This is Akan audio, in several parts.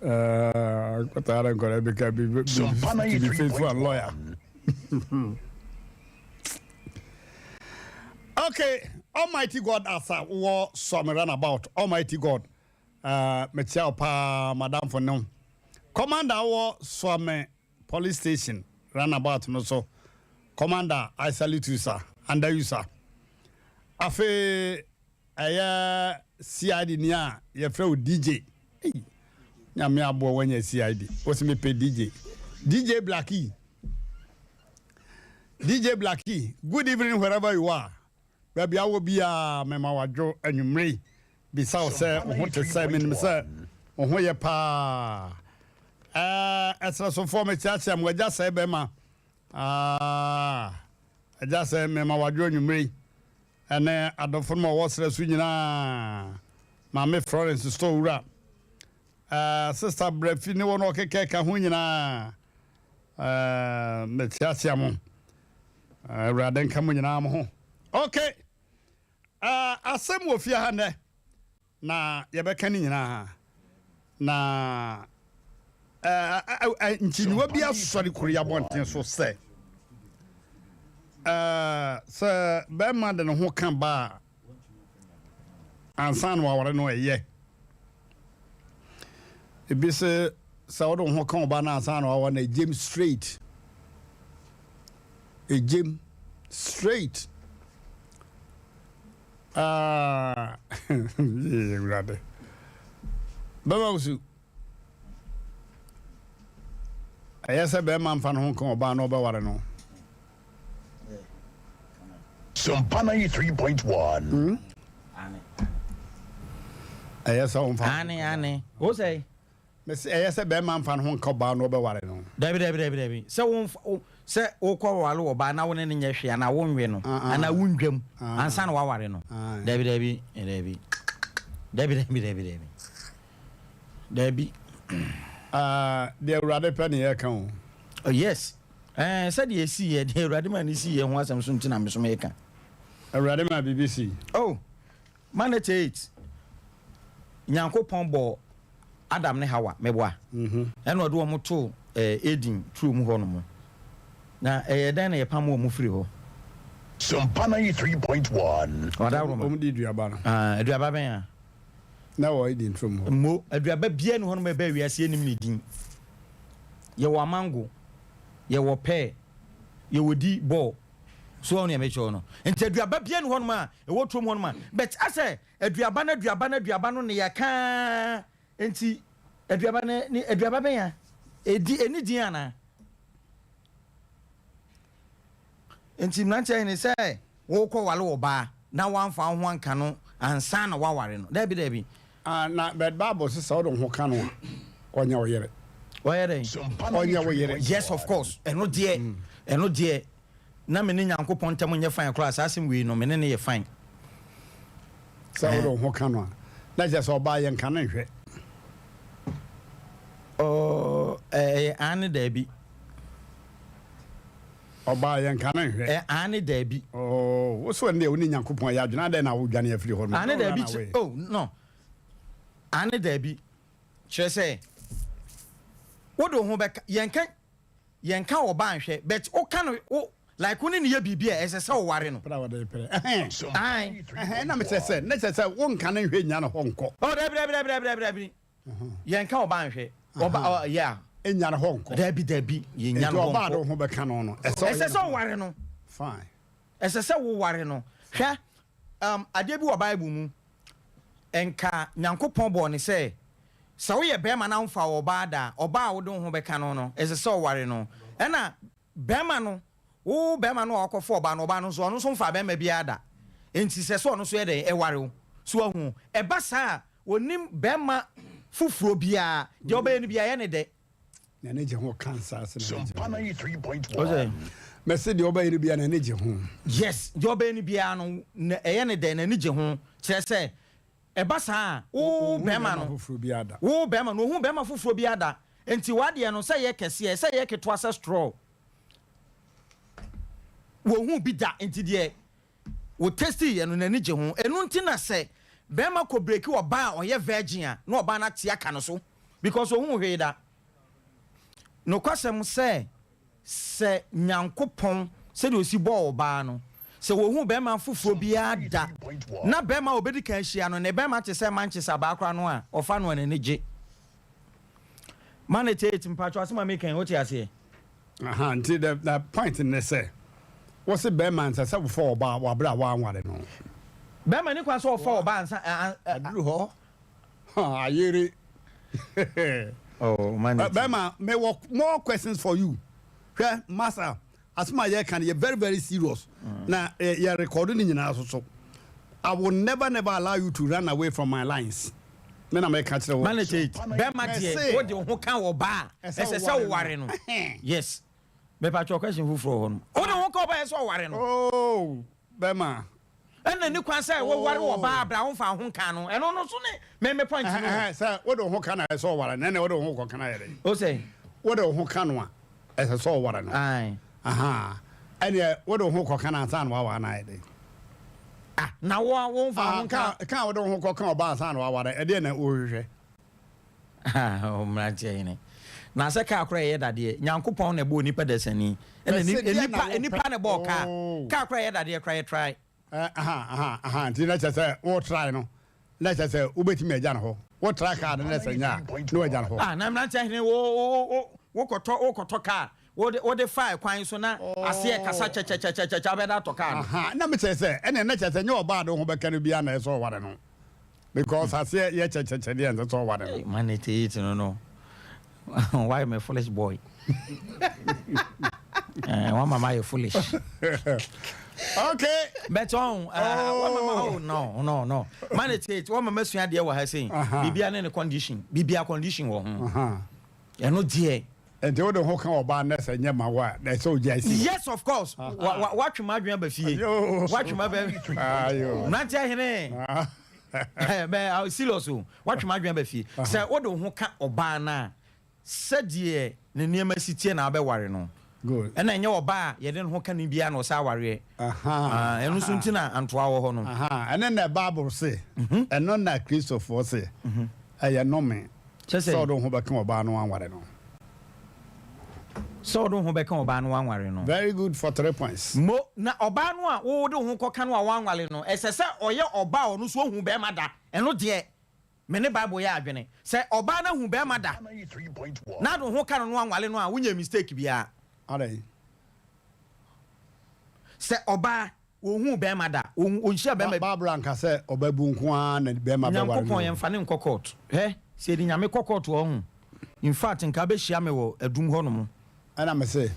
What I don't gonna be faithful and lawyer. Okay, Almighty God as a war some run about. Almighty God, Michelle Pa, Madame for no. Commander war some police station run about no so. Commander, I salute you, sir. Under you, sir. Afe CID niya ye fẹ́ DJ. Nyame abo when ye CID. What's me pay DJ? DJ Blackie. DJ Blackie. Good evening wherever you are. Baby, I will be mema wadro enyumre. Bisa o se o to say me say o ho ye pa. Extra so for me church am we just say be ma. I just say mema wadro enyumre. Ene adofo mo wo sere su nyina. Mama Florence store wura. Sister Brefi ni wono keke ka ho nyina. Me church am. Raden kam nyina am ho. Okay. Asem wo fia ha ne na ye beka ni nyina na nchiniwa bia sori kuri abonten so se be ma de no ho kan ba ansan wa wore no eye ebi se wodo ho kan ba na ansan wa na James straight James straight brother. Baba usu. Ayasa be man fan hon kan oba no be ware no. Sampana 3.1. Ayasa on fan. Ane. Wo say? Me say ayasa be man fan hon kan oba no be ware no. Dabi. Se won se okwa wale oba na won ne nya hwe na wonwe no ana wundwam ansa na waware no dabi the rather penny account. Oh yes. Said ye see ye the rather man see ye ho asem so ntina me so meka rather man BBC. Oh manage it nyankopon bo Adam ne Hawa meboa eno do mo to Eden true mu ho no mo na dan na ye pam wo mu free ho Sampana 3.1. Oda wo di duaba no aduaba ben a na wo Eden true mu mo aduaba bia ne ho no me ba wiase enim ne din ye wo mango ye wo pear ye wo di ball so on ye me cho no enti aduaba bia ne ho no ma e wo trom ho no ma but ase aduaba no ne ya ka enti aduaba ne aduaba ben a eni din ana enti mlanche ni say wo kɔ wale oba na wanfa ho anka no ansa na waware no dabi na but Bible says so don ho ka no onya wo yere onya wo yere yes of course eno de na me ne nyankopɔn ntam nye fine class asim we no me ne ye fine so don ho ka no na je so ba ye nka na hwɛ ane dabi Oba yen kan hwe ane dabi wo so ne oni nyankopon ya adwena da na wo dwane afiri ho no ane dabi oh no ane dabi chere say wo do ho be yenka oba anhwe but o kan o like woni ne ye bibia esese wo ware no pra wada pere na me say na say wo nkan hwe nya no ho nko oh dabi yenka oba anhwe oba yeah enya na ho nko dabi ye nya no ho oba do ho be kan no esese wo ware no fine esese wo ware no hwe ade bi wo Bible mu enka nyankopon bo ne say sa wo ye bema na mfa oba da oba wo do ho be kan no esese wo ware no ena bema no wo bema no akofo oba no so mfa bema bi ada enti sese ono so ye de e ware wo so ahu e ba sa onim bema fufuro bia de oba ye bia ye ne de na ne je ho cancer se Sampana 3.1. me se de oba ye bia na ne je ho yes de oba ye bia no ye ne de na ne je ho kire se e ba sa wo bema no fufuro bi ada wo bema no hu bema fufuro bi ada enti wade no se ye kese se ye keto asa straw wo hu bi da enti de wo tasty ye no na ne je ho enu nti na se bema ko break wo ba o ye virgin a na oba na tie aka no so because ohun hwe da no kwasem se nyankopon se de osi bo oba no se wo hu be ma fufuro bia da na be ma obedi kan hia no ne be ma te se Manchester ba akra no a ofa no ne je Emmrante3 mpacho asema make kan oti ase until the point in this say what's the be man say before oba wa bra wa anware no be ma ni kwa so ofa oba ansa aduru ho ayere oh man Bema, may work more questions for you. Okay, Master, as my year can you're very serious. Now you're recording in your so. I will never allow you to run away from my lines. Then I may catch the Emmrante3 Bema die what you kan wo ba ese se ware no yes me pa cho question fu fro ho no o de ho ka ba ese ware no oh Bema ena ni kwan say wo ware wo ba abra ho fa ho kan no eno no so ne me point no say what do ho kan na ese ware na what do ho ko kan na yere o say what do ho kan no a ese so ware no ai aha ene what do ho ko kan na san wa na yere ah na wo fa ho kan what do ho ko kan ba san wa ware e de na o hwehwe ah Emmrante3 na se ka akra ye dade nyankopon na bo nipa desani ena nipa na bo ka akra ye dade akra ye try Ti na say wo try no na say ubetimi agya na ho wo try card na say nya no agya na ho na Emmrante3 wo koto car wo de file kwan so na ase kasa cha be da to car na me say ene na say nya oba do ho be kan bia na so ware no because ase ye cha de en so ware no Emmrante3 no why am I foolish boy why mama you foolish okay but on oh no Emmrante3 what mama sua de wa ha saying bibia na condition bibia condition wo ho eno de and the ho kan oba na say nya ma wa na so jasi yes of course what you madwen ba fie what you ma ba ayo Emmrante3 Hene be serious what you madwen ba fie say wo de ho ka oba na sadie ne niema sitie na abɛware no good ɛna enye oba ye de ho ka ne bia na osa aware ɛno so ntina antoa wo ho no and then the Bible say and non na Christopher say ɛyɛ no me so do ho bɛka oba no anware no so do ho bɛka oba no anware no very good for 3 points mo na oba no a wo de ho kɔka no a wanware no ɛsɛ sɛ ɔyɛ oba ɔno so hu bɛ ma da ɛno de me ne Bible ya adwene sɛ oba na hu bɛ ma da na do ho ka no anware no a wonya mistake bia alright sɛ oba wo hu bɛ ma da o nhia bɛ ma Bible anka sɛ obabu nko a na bɛ ma bɛ ware nyankopon yɛ mfa ne nkɔkɔt sɛ di nyame kɔkɔt wɔ ho in fact nka bɛ hia me wɔ adum hɔ no mo ana me sɛ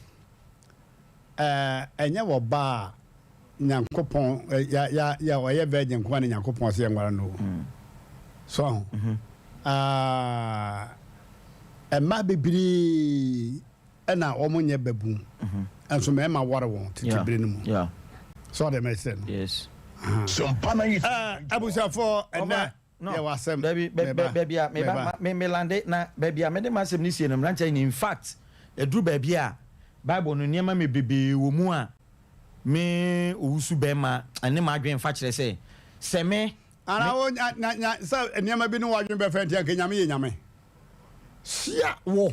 ɛnyɛ wɔ ba nyankopon ya ɔyɛ virgin ko na nyankopon sɛ nwara no so ɛma bibiri ɛna ɔmo nyɛ babu ɛnso mɛma ware wɔn titibire no mu so de mɛsɛ no yes abusafo ɛnɛ yɛ wasɛm baby me lande na baby a me de masɛm ni sie no Emmrante3 in fact eduru baby a Bible no niema me bebe wo mu a me owusu bɛma ane ma adwen fa kyerɛ sɛ me ana wo nya sɛ niema bi no wadwen bɛ fɛ ntia ke nyame ye nyame sia wo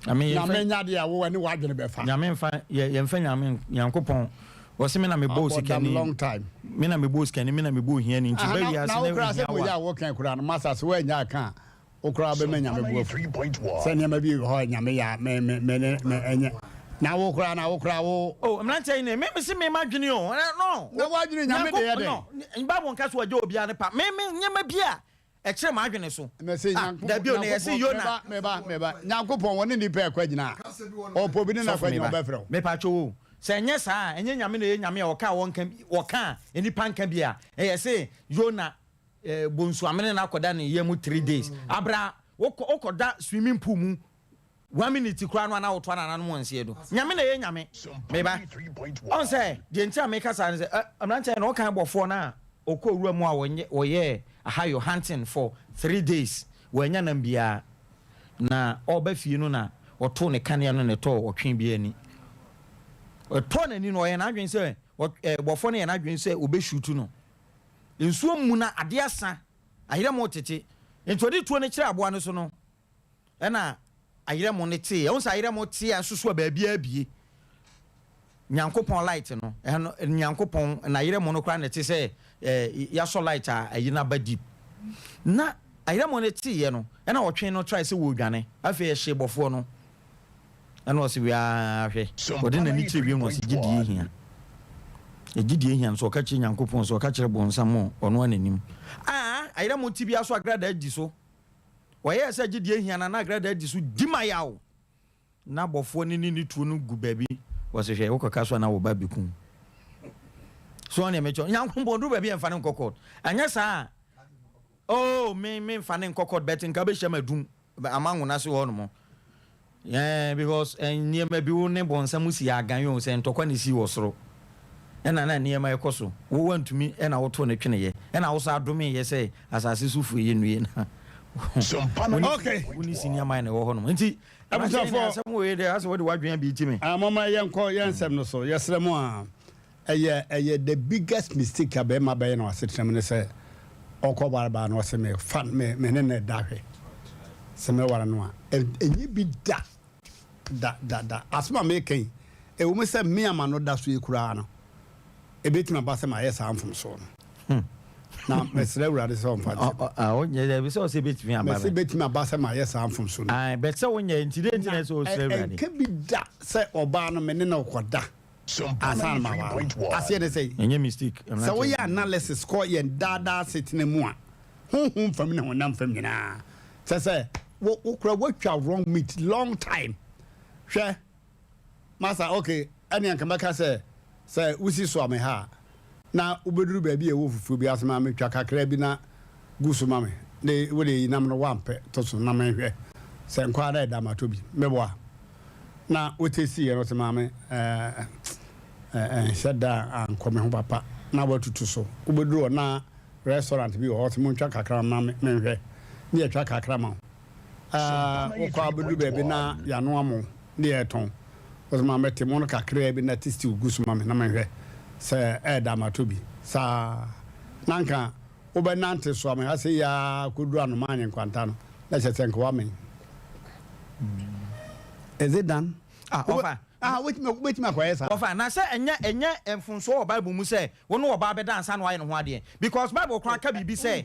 nyame nya de a wo ani wadwen bɛ fa nyame mfa ye mfa nyame yankopɔn wo se me na me bo sikani long time me na me bo sikani me na me bo hia ni nti ba wi ase na wo kra sɛ wo ya wo kan kura no masa so wa nya aka wo kra bɛ me nyame bo sɛ niema bi ho nyame ya me enye na wo kra wo oh Emmrante3 ne me se me madwene o no na wadwene nyame de ye de no Bible nka so agye obi ane pa me nyama bia e kire madwene so na se nyankopon da bio ne ye se Yona meba nyankopon woni ni pe kwagina o po bi ne na kwagina ba frɛ me pa cho se enye saa enye nyame na ye nyame a woka woka enipa nka bia e ye se Yona bonsu amene na akoda ne ye mu 3 days abra wokoda swimming pool mu 1 minute kura no na woto na no monse do nyame na ye nyame meba on say de ntia me kasa ne say Emmrante3 no kan bofo na okowura mu a woye ahayo hunting for 3 days wanya nam bia na oba fie no na woto ne kane no ne to otwen bia ni oto na ni no ye na adwen say bofo no ye na adwen say obeshutu no nsuo mu na ade asa ahira mo tete ntodi tuo ne kire aboa no so no ɛna ayerɛ mo ne te ɛwo sɛ ayerɛ mo te asusu a baabi abie nyankopɔn light no ɛno nyankopɔn na ayerɛ mo no kora ne te sɛ yasɔ light a ayi na ba deep na ayerɛ mo ne te ye no ɛna wɔtwe no try sɛ wɔdwane afei ɛhye bɔfoɔ no ɛna ɔsɛ wia hwɛ wɔde na ni kyerɛ wiem ɔsɛ gidie hia gidie hia so ɔka kyerɛ nyankopɔn so ɔka kyerɛ bɔnsam ɔno ananim ayerɛ mo ti bia so agrada adi so wɔyɛ sɛ gidie hia na agrada adi so dima yawo na bɔfoɔ ni tuo no gu baabi wɔsɛ hwɛ wokɔka so na wo ba bikum so ɔne mɛkyɛ nyankopɔn do baabi ɛmfa ne nkɔkɔd anyɛ saa me mfa ne nkɔkɔd bɛte nka bɛhyɛ ma dum ama nwona se hɔ no mo because nneɛma bi wo ne bɔnsam si agan yɛ sɛ ntɔkwa ne si wɔ soro ɛna na nneɛma ɛkɔ so wo wantumi ɛna woto ne twene yɛ ɛna wo sa adome yɛ sɛ asase so fu yɛ nue na okay woni si nneɛma ne wɔ hɔ no nti abusafo asɛm wo yɛ dɛ asɛ wo de wadwen bi ti me mama yɛnkɔ yɛnsɛm no so yɛsrɛ mu a ɛyɛ the biggest mistake a bɛma bɛyɛ no asetrɛm ne sɛ ɔkɔ baraba no ɔsɛ me fan me ne ne dahwe sɛ me wara no a ɛnyi bi da asoma me kan ɛwo me sɛ me ama no da so yɛkura no ɛbɛtumi aba sɛ ma yɛ saa mfom so no na mesrɛ wurade sɛ ɔmfa ɔnyɛ dɛ bi sɛ ɔsɛ bɛtumi aba mesɛ bɛtumi aba sɛ ma yɛ saa mfom so no bɛt sɛ wonyɛ nti dɛ ntina sɛ ɔsrɛ wurade ɛnka bi da sɛ ɔbaa no me ne na ɔkɔda asan ma wa aseɛ de sɛ ɛnyɛ mistake sɛ woyɛ analysis kɔ yɛn daadaa setena mu a honhom fam ne honam fam nyinaa sɛ wokura watwa wrong meat long time hwɛ masa okay ɛne anka mɛka sɛ wosi so ame ha na wobɛduru baabi ɛwɔ fufuo bi asɛm a metwa kakra bi na gu so ma me ne wode yinam no wampɛ to so na menhwɛ sɛ nkɔ ada ɛda matɔ bi mɛboa na wotesi yɛ no sɛ maame hyɛ da ankɔ me ho papa na watutu so wobɛduru na restaurant bi wɔ hɔ sɛ montwa kakra ma menhwɛ ne yɛtwa kakra ma wokɔ abɛduru baabi na yɛano amo ne yɛtɔn wɔsɛ maame te mo no kakra bi na testi gu so ma me na menhwɛ sɛ ɛda matɔ bi saa na nka wobɛnante so ame ha sɛ yɛa kɔduru anoma anye nkwanta no na kyɛ sɛ nkɔwa me is it done? Wait my quiet. Ofa na say enye emfunso o Bible mu say wo no oba beda ansa no aye no ho ade because Bible kran ka bibi say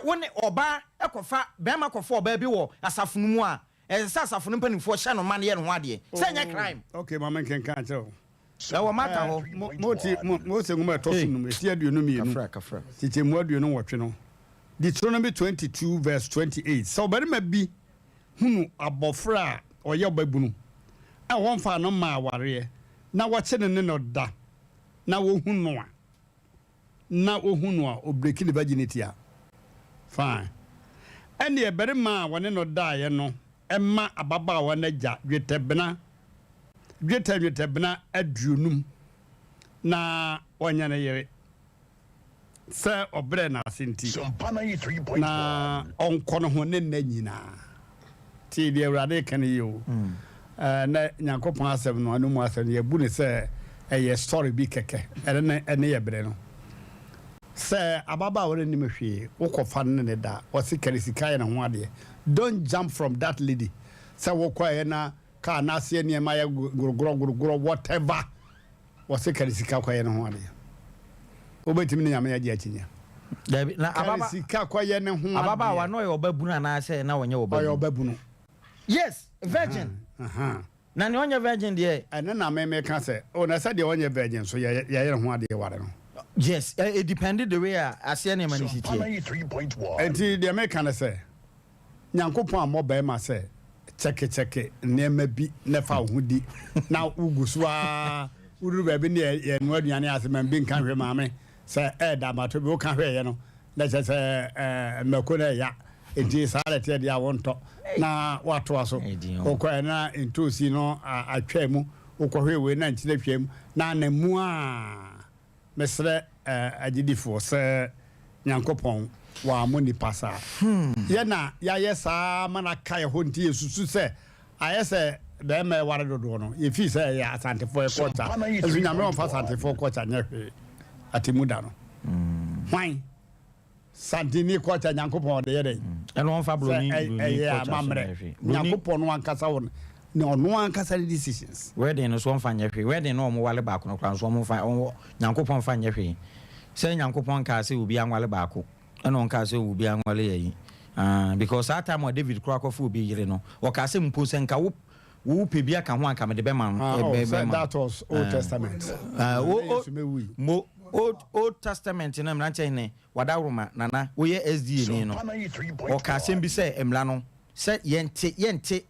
wo ne oba ekofa bema kofo oba bi wo asafunu mu a sa asafunu mpanifo hye no man ye no ho ade say enye crime. Okay mama ken kan tell. Na wo maka ho mo se nguma to sunu me tia aduonu mi enu. Kafra. Tite mu aduonu wotwe no. Deuteronomy 22 verse 28. So bari ma bi hunu abofra oyɛ babunu a wɔn fa no ma aware na wɔkye ne no da na wohunu a obreki ne virginity a fine ɛne ɛbere ma wɔne no da yɛ no ɛma ababaawa na gya dwetɛbena aduonum na wɔnyɛ ne yere sɛ ɔbrɛ na asenti na ɔnkɔ no ho ne nna nyinaa ti deɛ awurade ka ne yi o na nyankopɔn asɛm no ano mu asɛm no yɛbu ne sɛ ɛyɛ story bi kɛkɛ ɛne yɛ berɛ no sɛ ababaawa no anim hwee wokɔfa no ne da ɔse kare sika yɛ ne ho adeɛ don't jump from that lady sɛ wokɔɛ na kaa n'aseɛ nneɛma yɛ gorogorɔ whatever wɔse kare sika kɔyɛ ne ho adeɛ wobɛtumi ne nyame yɛgye akyinya na kare sika kɔyɛ ne ho adeɛ ababaawa no yɛ ɔbabunu anaasɛ na wɔnyɛ ɔbabunu yes virgin na ne onye virgin de ene na me ka say o na say de onye virgin so ye yere ho ade ware no yes it depended the way ase na mani city 3.1 enti de me ka na say nyankopon amoba ma say cheke nema bi na fa ho di na ugusu a uru ba bi ne ye no aduane ase man bi nka hwe ma me say da mato bi o ka hwe ye no na say mako na ya enti sare te dia wonto na wato aso okwa na entosi no atwa mu okɔhwe we na ntine hwam na namu a mesre agidifo sɛ nyankopɔn wa mo nipa sa ye na ya yesa mana kai ho nti yesusu sɛ ayese be me ware dodo no ye fi sɛ ya asantefo e kɔta ezu nyame on fa asantefo kɔta nyehwe atimuda no hwan Santini kwacha nyankopon de yede eno on fa broni mamre nyankopon no ankasa won no ankasa decisions wedding no so on fa nyehwe wedding no mo wale baako no kran so mo fa nyankopon fa nyehwe say nyankopon ka se obi anwale baako eno on ka se obi anwale yayi because that time when David Krakow obi yire no o ka se mpo se nka wo pebia ka ho anka me de be man that was Old Testament Old Testament na Emmrante3 Hene wadawroma nana wo ye SDA ni no o ka sem bi se emla no se yente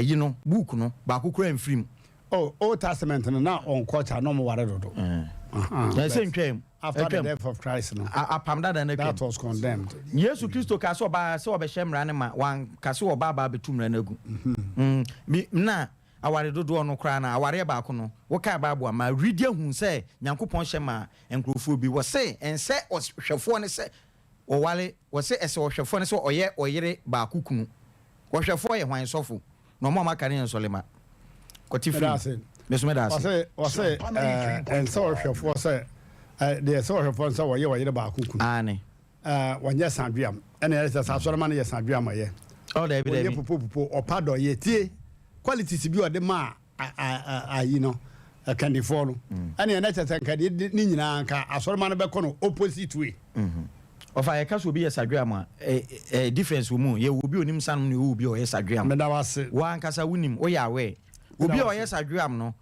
you know book no ba kokura mfrim Old Testament na on culture no mo ware dodo same twem after the death of Christ no that was condemned Jesus Christo ka so ba se obehye mra ne ma wan ka so oba ba betu mra na gu na aware dodo no kra na aware ba ko no wo ka Bible ma read hu se nyankopon hye ma enkrofo bi wo se ense ohwefo ne se o wale wo se ese ohwefo ne se oye oyere ba kukunu ohwefo ye hwan sofo no mo maka ne nsolema koti free mesome da wo se ense ohwefo se the sort of ones away you ba kukunu ane when yes andriam and there is a solomon yes andriam ye oh there be pupu opado ye tie qualities bi o de ma you know candy follow and the next time can ni nyina anka asolomon be kono opposite way of I can be a sadriam a difference mu ye will be onim san no be o yes sadriam me da was wan kasa wunim o ya we obi o yes sadriam no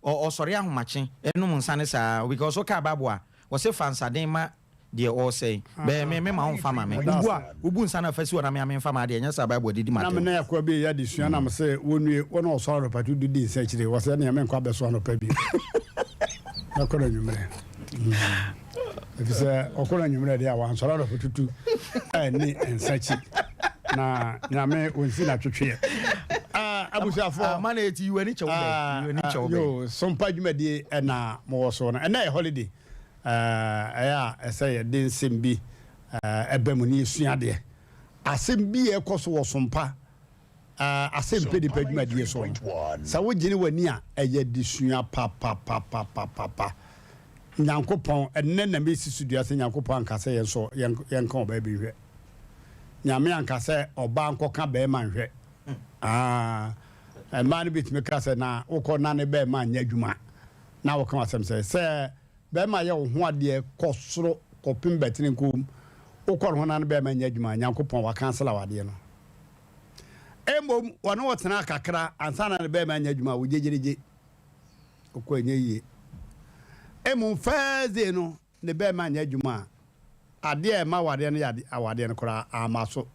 o sori ahomache enum nsane saa because o ka Bible a wo se fansaden ma de o say be me ma ho fama me ubu nsane afasi wona me fama de nya sa Bible didi ma na me na yakwa bi ya de sua na me se wonue wona o sori patu didi nsa chire wo se na me nkwa be so no pa bi na kono nyumre efise okono nyumre de a wan sori patu ni nsa chi na nyame onsi na twetwe abusafo man eti you any chow yo sompa dwumadi na mo so na na holiday say den sembi ebemu ni suade asem bi ekoso wo sompa asem pe Nipa dwumadi so sa wo gine wani a eye disua pa nyankopon enne na mesi sudua se nyankopon ankasa yen so yenka oba bi hwe nyame ankasa oba ankoka be man hwe man bit me kase na ukọ na ne be ma nya adwuma na wo kan asem se be ma ye ho ade kosoro kopim betini nkum ukọ ho na ne be ma nya adwuma nyankopon wa cancel awade no emom wona wo tena kakra ansa na ne be ma nya adwuma wo jejereje ukọ nya yie emom faze no ne be ma nya adwuma ade e ma wade no ya awade no kora amaso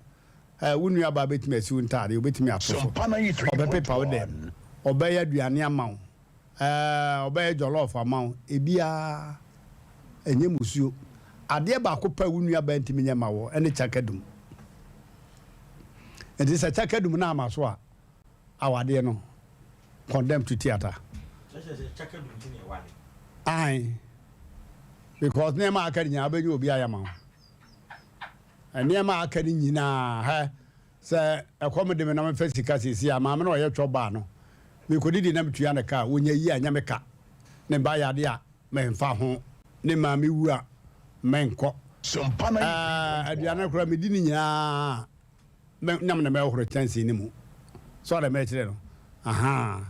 wunu aba betimi asiu ntare obetimi atofo obepepa ode obeya duane amawo obeya jollof amawo ebia enye musuo ade ba ko pa wunu aba ntimi nyama wo ene chakadum edi sa chakadum na amaso a awade no condemn to theater chakadum tini wale ai because nema akarinya abenye obi ayama eniema akani nyina ha se ekomede me na me fasika sisi ama me no ye twoba no me kodidi na metua ne ka wonya yi anya me ka ne ba yade a me mfa ho ne ma me wu a me nko aduane kura me di ni nyina me nyam na me horo chance ni mu so da me kire no aha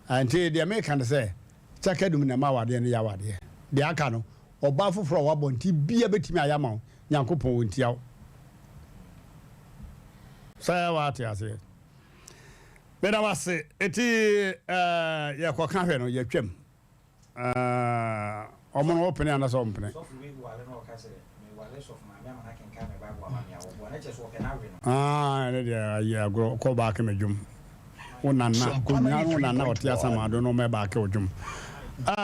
anti de me kan se chakadum na ma wade ne ya wade de aka no oba foforo wa bonti bia betimi ayama nyankopon wontiawo say what you say bena wase eti ya kwa kan hwe no ya twam omo no open na so open so we wale no ka se me wale so ma me ma kan kan me ba bo ma me awo na che so open na we no ne dia ya go ko ba ka me dwum wonanna ko nya wonanna otia sama do no me ba ka odwum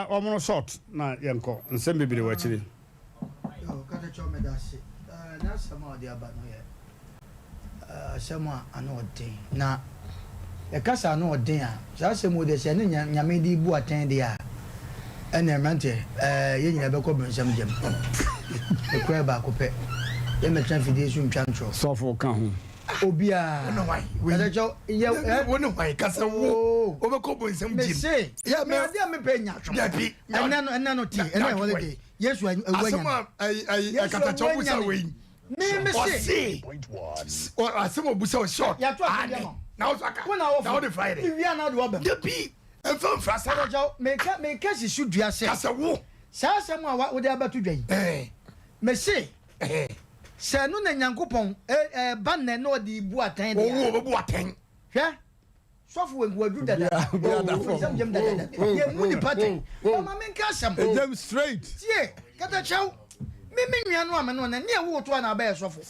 omo no short na yenko nsem bibire wa chiri yo ka te cho me da se na sama dia ba no ye asema anode na e kasa anode a sa asemu de se ne nyame di bu aten de a ene Emmrante ye nyina be ko bensam jam e kwa ba ko pe ye me tran fidie su ntwa ntro so for kan ho obia no why we jo ye wonu why kasa wo o be ko bensam jam me say ya me ade me pe nya tro ene no ti ene holiday Yesu asema ai katacho busa we me say o asema busa short ya to akanya na o saka na o the Friday we are do obem de bi enfam frasa katacho me ka si sudua se kasa wo saa asem a wo de abatu dwan me say se no na nyankopon ba na na odi bu atan de wo wo bu atan hwe sofo we gwadu dada jem dada ye mu ni pattern o ma men ka asem jem straight tie katacho me nua no ameno na ne wo to na ba ye sofo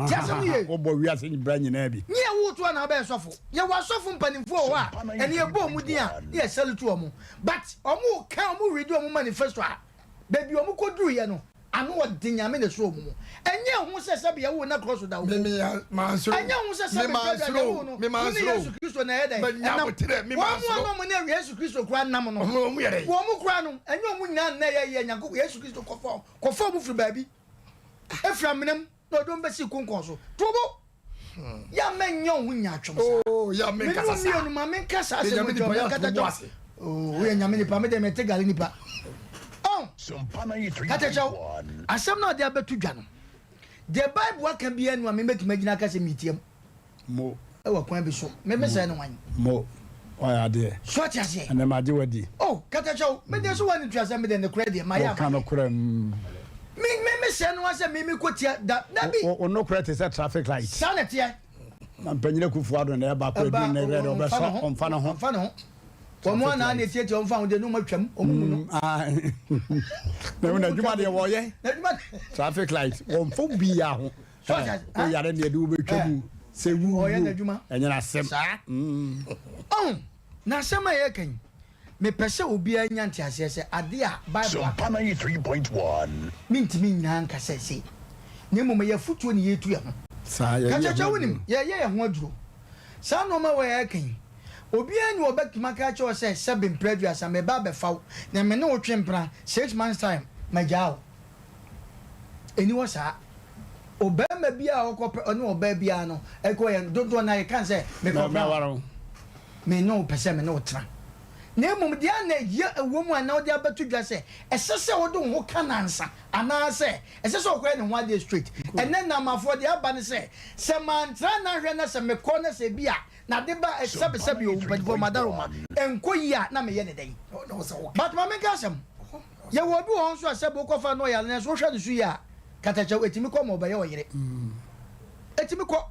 tia sem ye wo bo wi ase ni bra nyina bi ne wo to na ba ye sofo ye wa sofo mpanimfo o wa ene ye bo mu din a ye sell to omo but omo ka omo read omo manifesto a baby omo koduru ye no ano odi nyame ne so omo enye ho se se be ye wo na cross da wo me mansuro enye ho se se be ye me mansuro Yesu Kristo na ye dai me nyabotre me mansuro wo mo na Yesu Kristo kura nam no wo mu yere wo mo kura no enye omo nyina na ye nyanko Yesu Kristo kofo mu firi baabi efra menem no don be si konkon so tobo ya menyo hu nya twom sa oh ya men kasa sa no ma men kasa se mo jo men kata jo oh we nyame ni pa me de me te gali ni pa oh kata jo asem na de abetu dwa no the Bible aka bi anu me metima gina kasa mitiem mo e wa kwan bi so me me say no wan mo o ya de so tia se and ma de wadi oh kata jo me de so wan tua se me de ne credit ma ya kan okura me say no wan say me kotia da bi o no credit is a traffic light sanity na mpanyina kufu ado na ba ko edu na red obeso onfa no ho Omo na na tie tie onfa ho de no matwam omu no ah na una juma de wo ye traffic light onfo bia ho o yare ne de wo betwamu se wu o ye na juma enye na sem na sama ye kan me pese obi anya ntiase se ade a Bible Pana 3.1 mintimi nyina nka se ne mom ye futuo ne yetu ye ho sa ye kachacha wonim ye ho aduro sa no ma we ye kan obi ani obekima ka cha se seven previous am ba be faw na me ne wo twempra 6 months time majao eni wo sa obema bia okope oni oba bia no ekoye dodo na ye kan se me kopra me no pese me no tra na mum dia na ye ewomu ana odi abatu dwa se esese wodo ho kanansa ana se esese okoye ne ho ade straight ene na mafo dia aba ne se mantra na hwe na se me ko na se bia na de ba sabe o badfo madaroma enkoyi a na me ye ne dai but ma me gasem ye wo bi won so asebe okofa no ya na so hwe de su ya katacha etimi ko mo ba ye oyire etimi ko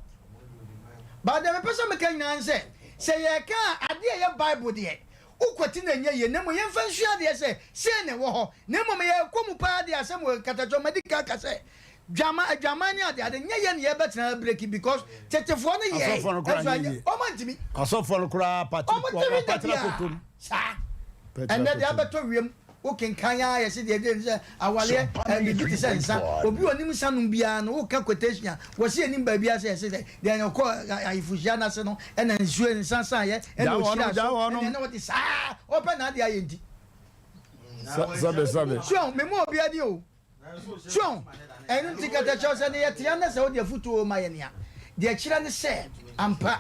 ba de me pesa me kan nan se ye ka ade ye Bible de ukwati na nye ye nemo ye mfa nhua de se ne wo ho nemo me ye komu pa de asem katacha medical ka se dwama ni ade nye ye ne ye betena break because tetefo no ye o mantimi asofo no kura party na kotum sa ene de abeto wiem o kenkan ya ye se de se awale and the sense obi onim sanum bia no o ka quotation wo se enim ba bia se de na ko ayifushia na se no ena nsuo nsansan ye ena o shira ena what is open na de ayenti sabe so me mo obi ade o so enu tikata chose ne ye tia na se o de futu ma ye ne a de kira ne se ampa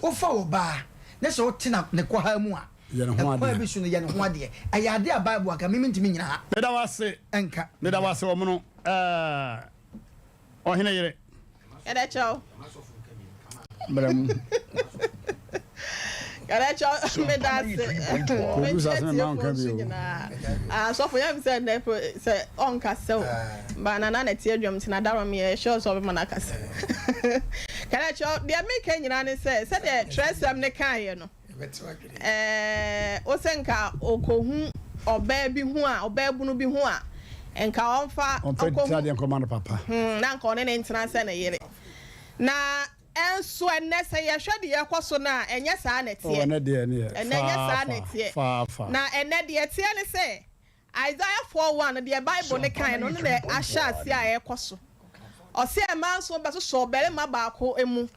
o fa wo ba ne se o tina ne kwa ha mu a ye ne ho ade bi su ne ye ne ho ade ayade a Bible aka me ntimi nyina ha me da wase enka me da wase wo no o hene yire Kada chao. bram Kada chao me da se. So for you say on kase ba na na tie dwom tina daro me sure so be mana kase. Kada chao dia make nyina ne say de tresem ne kan ye no. O senka okohu oba bi hu a oba bunu bi hu a enka onfa okohu de command papa na nka one ne ntena se na yire na enso enne se ye hwede ye kwaso na enye saa na tie enne de ne enye saa na tie na enne de tie ne se Isaiah 4:1 the Bible ne kan no ne ahya ase a ye kwaso o se e man so be so bere ma ba ko emu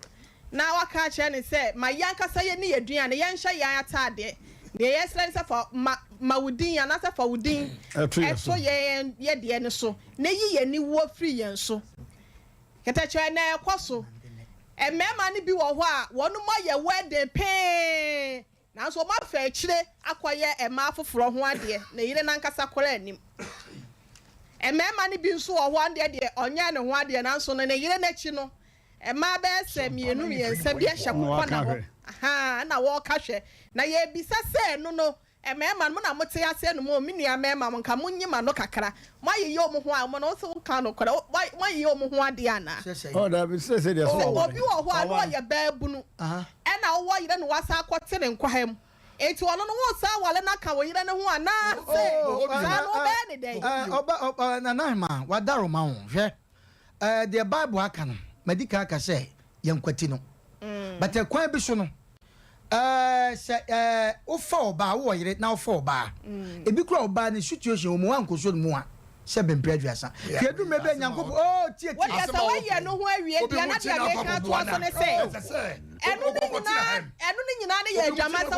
na waka che ne se ma yanka sa ye ne yedua ne ye nhya yan atade ne ye sere se for ma wudin ya na se for wudin so ye de ne so ne yi ye ni wo free yen so kete che na e kwaso emema ne bi wo ho a wonu ma ye wedding pe na so ma fa kire akoye ema afoforo ho ade na yire na nkasa kora anim mmarima no bi nso wɔ hɔ ande de ɔnyɛ ne ho adeɛ nanso no ne yere n'akyi no mmaa bɛyɛ sɛ mmienu mmiɛnsa bi ahyɛ kɔkɔ na hɔ na wɔɔka hwɛ na yɛbisa sɛ no mmarima no na mote ase no mu me nua mmarima mo nka monyima no kakra moayeyɛ ɔmo ho a mo no so ka no kora moayeyɛ ɔmo ho adeɛ ana da bi sɛ deɛ so obi wɔ hɔ a no ɔyɛ baabunu ɛna wowɔ yere no wasa akɔte ne nkwaha mu enti ɔno no wo saa wale na ka wo yere ne ho ana sɛ saa no bɛɛ ne dɛn nanahema wadaro ma ho hwɛ the bible aka no madika aka sɛ yɛnkwati no but kwan bi so no sɛ wofa ɔbaa wowɔ yere na wofa ɔbaa ebi kura ɔbaa ne situation mu wankɔso no mu a sɛ bɛmpɛ aduasa fiadu mɛbɛ nyankopɔn tie wɔyɛ sɛ wɔyɛ no ho awie bia na deɛ meka toa so ne sɛ ɛno ne nyinaa ne yɛ adwama sɛ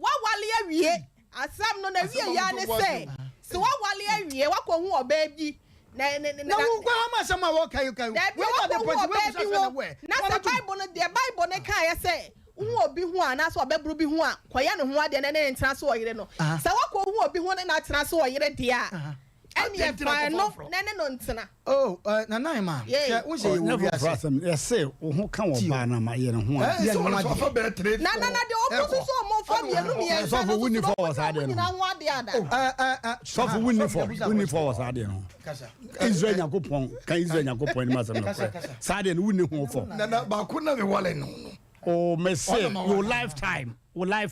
woawale awie asɛm no na wie ya ne sɛ sɛ woawale awie woakɔhu ɔbaa bi na wo kwa ma asɛm a wɔkayo kayo na sɛ bible no deɛ bible no kaeɛ sɛ wohu obi ho a anaasɛ ɔbɛboro bi ho a kɔyɛ ne ho adeɛ na ne ntena so wɔ yere no sɛ woakɔhu obi ho ne na atena so wɔ yere deɛ a ɛne yɛfae no na ne no ntena nanahema hwɛ wo sɛ yɛsɛ wo ho ka wɔ baa na ma yɛ ne ho a na deɛ ɔmo so so ɔmo fa mmienu mmiɛnsa sɔfo wonni fɔ wɔ saa deɛ no nyina ho adeɛ ada sɔfo wonni fɔ wɔ saa deɛ no Israel Nyankopɔn ka Israel Nyankopɔn ni ma sɛ no saa deɛ no wonni ho fɔ na baako na me wale no oh me say your lifetime wonni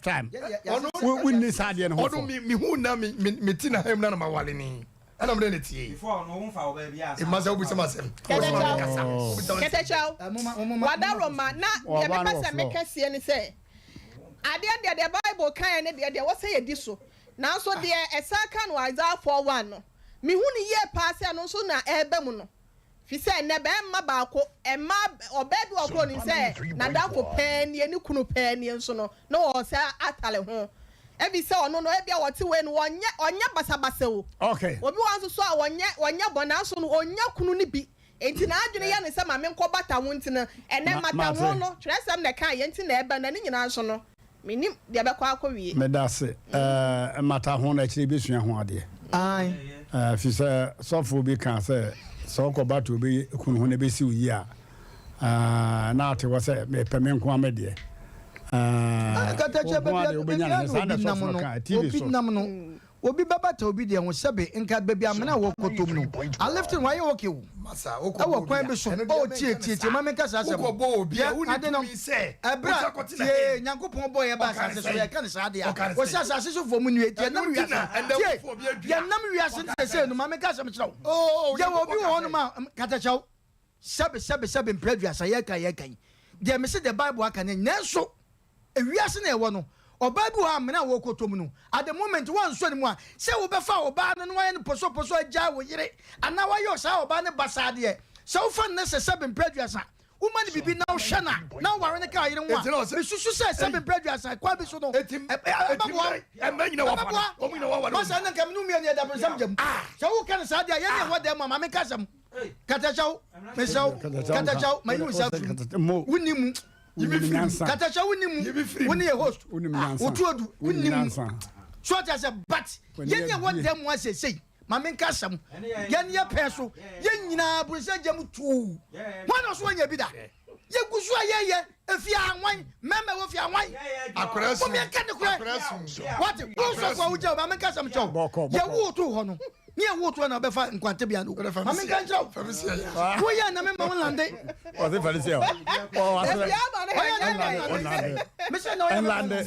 saa deɛ no ho fɔ me hu na me ti na hem na ma wale ni ana mre ne tie before no won fa oba bia e ma se obi se ma sem Ketechaw wadaro ma na ye me pese me kase ni se ade de Bible kan ne de wo se ye di so nanso de esa kan wa Isaiah 4:1 no me hu ni ye paase no so na ebe mu no fi se ne be ma baako ema oba bi okro ni se na dafo pen ni kunu pen ni nso no no wo se atale ho ebi se ono no ebi a wote we no onye basabasa o okay obi wanso so a onye bona so no onya kunu ni bi enti na adwene ya ne se ma me nkɔ bata ho nti no ene mata ho no tresem ne kan ye nti na eba na ne nyina so no menim de bɛkɔ akɔwie medase mata ho na kyire bi sua ho ade ai fi se sofo bi kan se so kɔ bata obi kunu ho ne besi uyi a na ate wo se me pɛ me nko amede obi babata obi de ho sebe nka baby amena wo kotom no I left him why okay wo masa o kwan be so o tie ma me ka sa asem ko bo obi a woni tumi se ebra tie nyankopon boy e ba sa se so ye ka ne sa de a wo sa sa se so fo mu nu tie nam wiase ye nam wiase se no ma me ka sa me kira o ye wo obi wo no ma Ketechaw sebe previous ye ka de me se the Bible aka ne nso ewiase na ewo no oba bi ha mena wo kotom no at the moment one so ne mu a se wo be fa oba no wa ye poso agya wo yire ana wa yo sa oba ne basade ye se wo fa ne se 7 preduasa wo ma ne bibi na wo hwe na ware ne ka yire nwa me susu se 7 preduasa kwa bi so no nyina wa fa o mu nyina wa wa no sa na kam nu mi ne da bonsam jam se wo ka ne sa de ye ne wo de ma me ka sam Ketechaw me saw Ketechaw ma yu sa wuni mu Ketechaw woni ye host otuodu woni so ta say but yenye what dem wa say ma me nka sam yenye peso yenyina burse jam tu wana so nya bi da ye gusu ayeye efi anwan meme wo fi anwan akorasu o me ka ne kura what wo so kwa uja ma me nka sam chaw ye wo to ho no ni e wo to na be fa nkwante bia no ma me nka chaw wo ya na me ma won lande o se farisi o me se no lande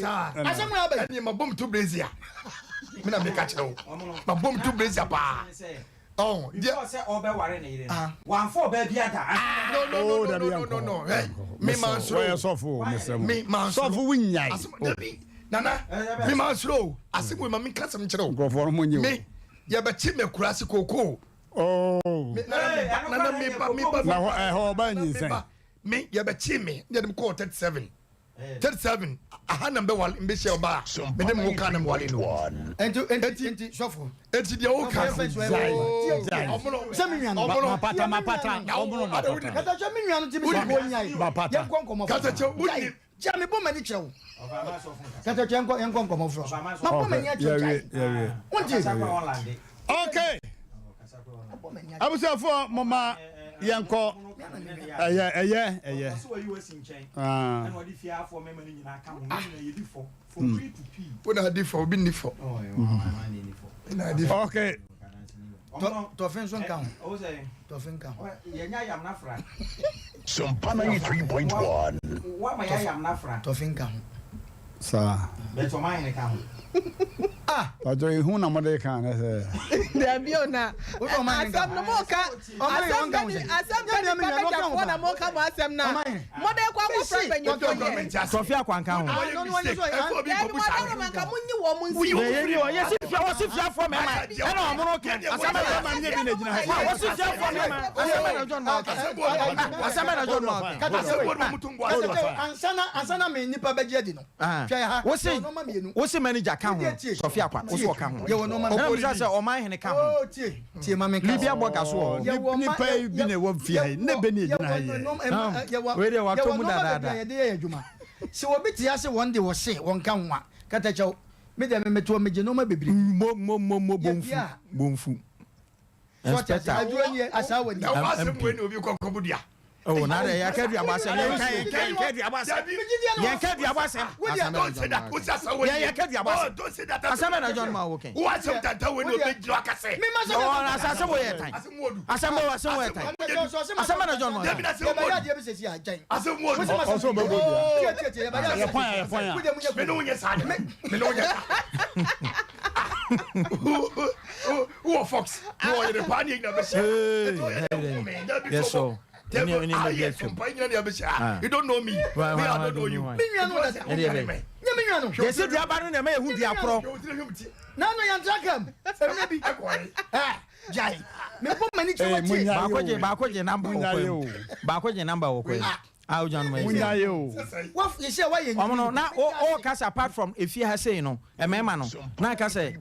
asem na be ni ma bom to brazil me na me ka chaw ma bom to brazil pa oh dia say obe ware na yire wan for obe bia da no me man slow sofo me man sofo wunyai nana me man slow asem ma me kasam kire go for mo nyi me ye be chi me kurasi koko oh nana me ba na ho ba nyi sen me ye be chi me ye dem call 37 aha na be wal mbe share ba me dem wo kan am wale no enti sofo eti dia wo kan se mi nwan mapata Ketechaw mi nwan ti bi so bo nyai ye konkomo Ketechaw woni ja me bo mani chew Ketechaw yenko konkomo fro ma bo mani chew yeah wonti Okay. Abusafo mama yanko. Okay. Sampana 3.1. Sir. But who na mother can say? There be ona. Asem no moka. Asem na moka mo asem na. Mother kwa ko friend penyo to ye. Trophy akwanka ho. No man ka munyi wo munsi. Yes, if you was if you for me man. E na omo ke. Asem na man nye bi na gina ha. Was if you for me man. Asem na John Mark. Asem na John Mark. Ansana me nipa beje di no. Hwe ha. Wo se manager kan ho. Trophy akwa. Wo so kan ho. Ye wo no man. O bisa se o man hene kan ho. Tie ma me kan. Libia boga so. Nipa bi na wo fie ne be ne gina ha ye. We dey wa to mu dada. Ye dey adwuma. Se wo bi tia se won de wo se won kan wa. Kata chew. Me de me to me je no ma bebiri. Mo bomfu. Inspector. Aduro ni asawo ni. Asem we no bi kokobudia. Oh, na de ya kadu abase. Yen kadu abase. Yen kadu abase. Don't say that. What's that? Yen kadu abase. Don't say that. Asem na John ma working. What's up that we no be jira kase? Me ma so. Oh, na asem wo ye tan. Asem wo ye tan. Asem na John ma. Ya be ya de be sesi a jan. Asem wo. Also be go dia. Tie ya ba ya. Me no nya sa. Me no nya. Who fox? Who are the panic na be say? Yes so. You don't know me. I don't know you. Yes, the abanu na me hu dia pro. Na no yan trakam. Emi bi. Jai. Me po mani chuma chi. Ba ko je number wo. Ba ko je number wo ko. Ah, John me. Munya ye o. What you say why you? Omo na o kasa apart from if you have say no, e mema no. Na kasa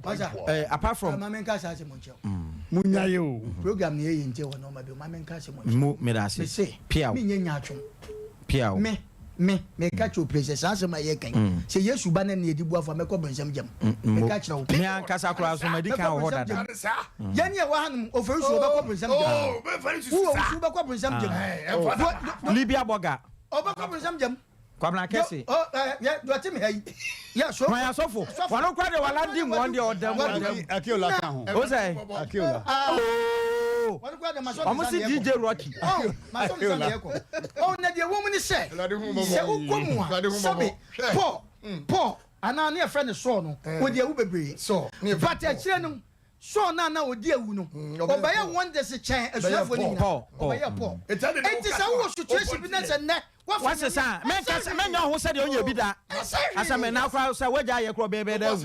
apart from Mama nka sa se monche. Munya ye o. Program ni ye nje wo no ma be mama nka se monche. Mu me da se. Pia. Me nya atwom. Pia. Me ka cho princess asa ma ye kan. Se Yesu ba na na edi buafo me ko bonsam jam. Me ka kira wo. Me an kasa kura so ma di kan ho dada. Ya ni e wa hanum oferusu oba ko bonsam jam. Oh, be very Wo osu ba ko bonsam jam. Libia boga. Oba ko bonsam jam. Kwabna kesi. Oh, yeah, do ati me hay. Yeah, so. Maya sofo. Wano kwa de wala di mo de odam. Akiola kan ho. O say. Akiola. Wano kwa de maso. Omo si DJ Rocky. Oh, maso ni say ko. Oh, na de wo mu ni say. Se ukomu a. Sabe. Paul. Ana na e friend so no. Wo de wu bebre. So. But e kire no. So na odi awu no. Obaya one de se chen asuafo ni na. Obaya Paul. It is a wo situation bi na se ne. What's the sign? Men who said you only be that. As a man now, say, where are you, baby? We are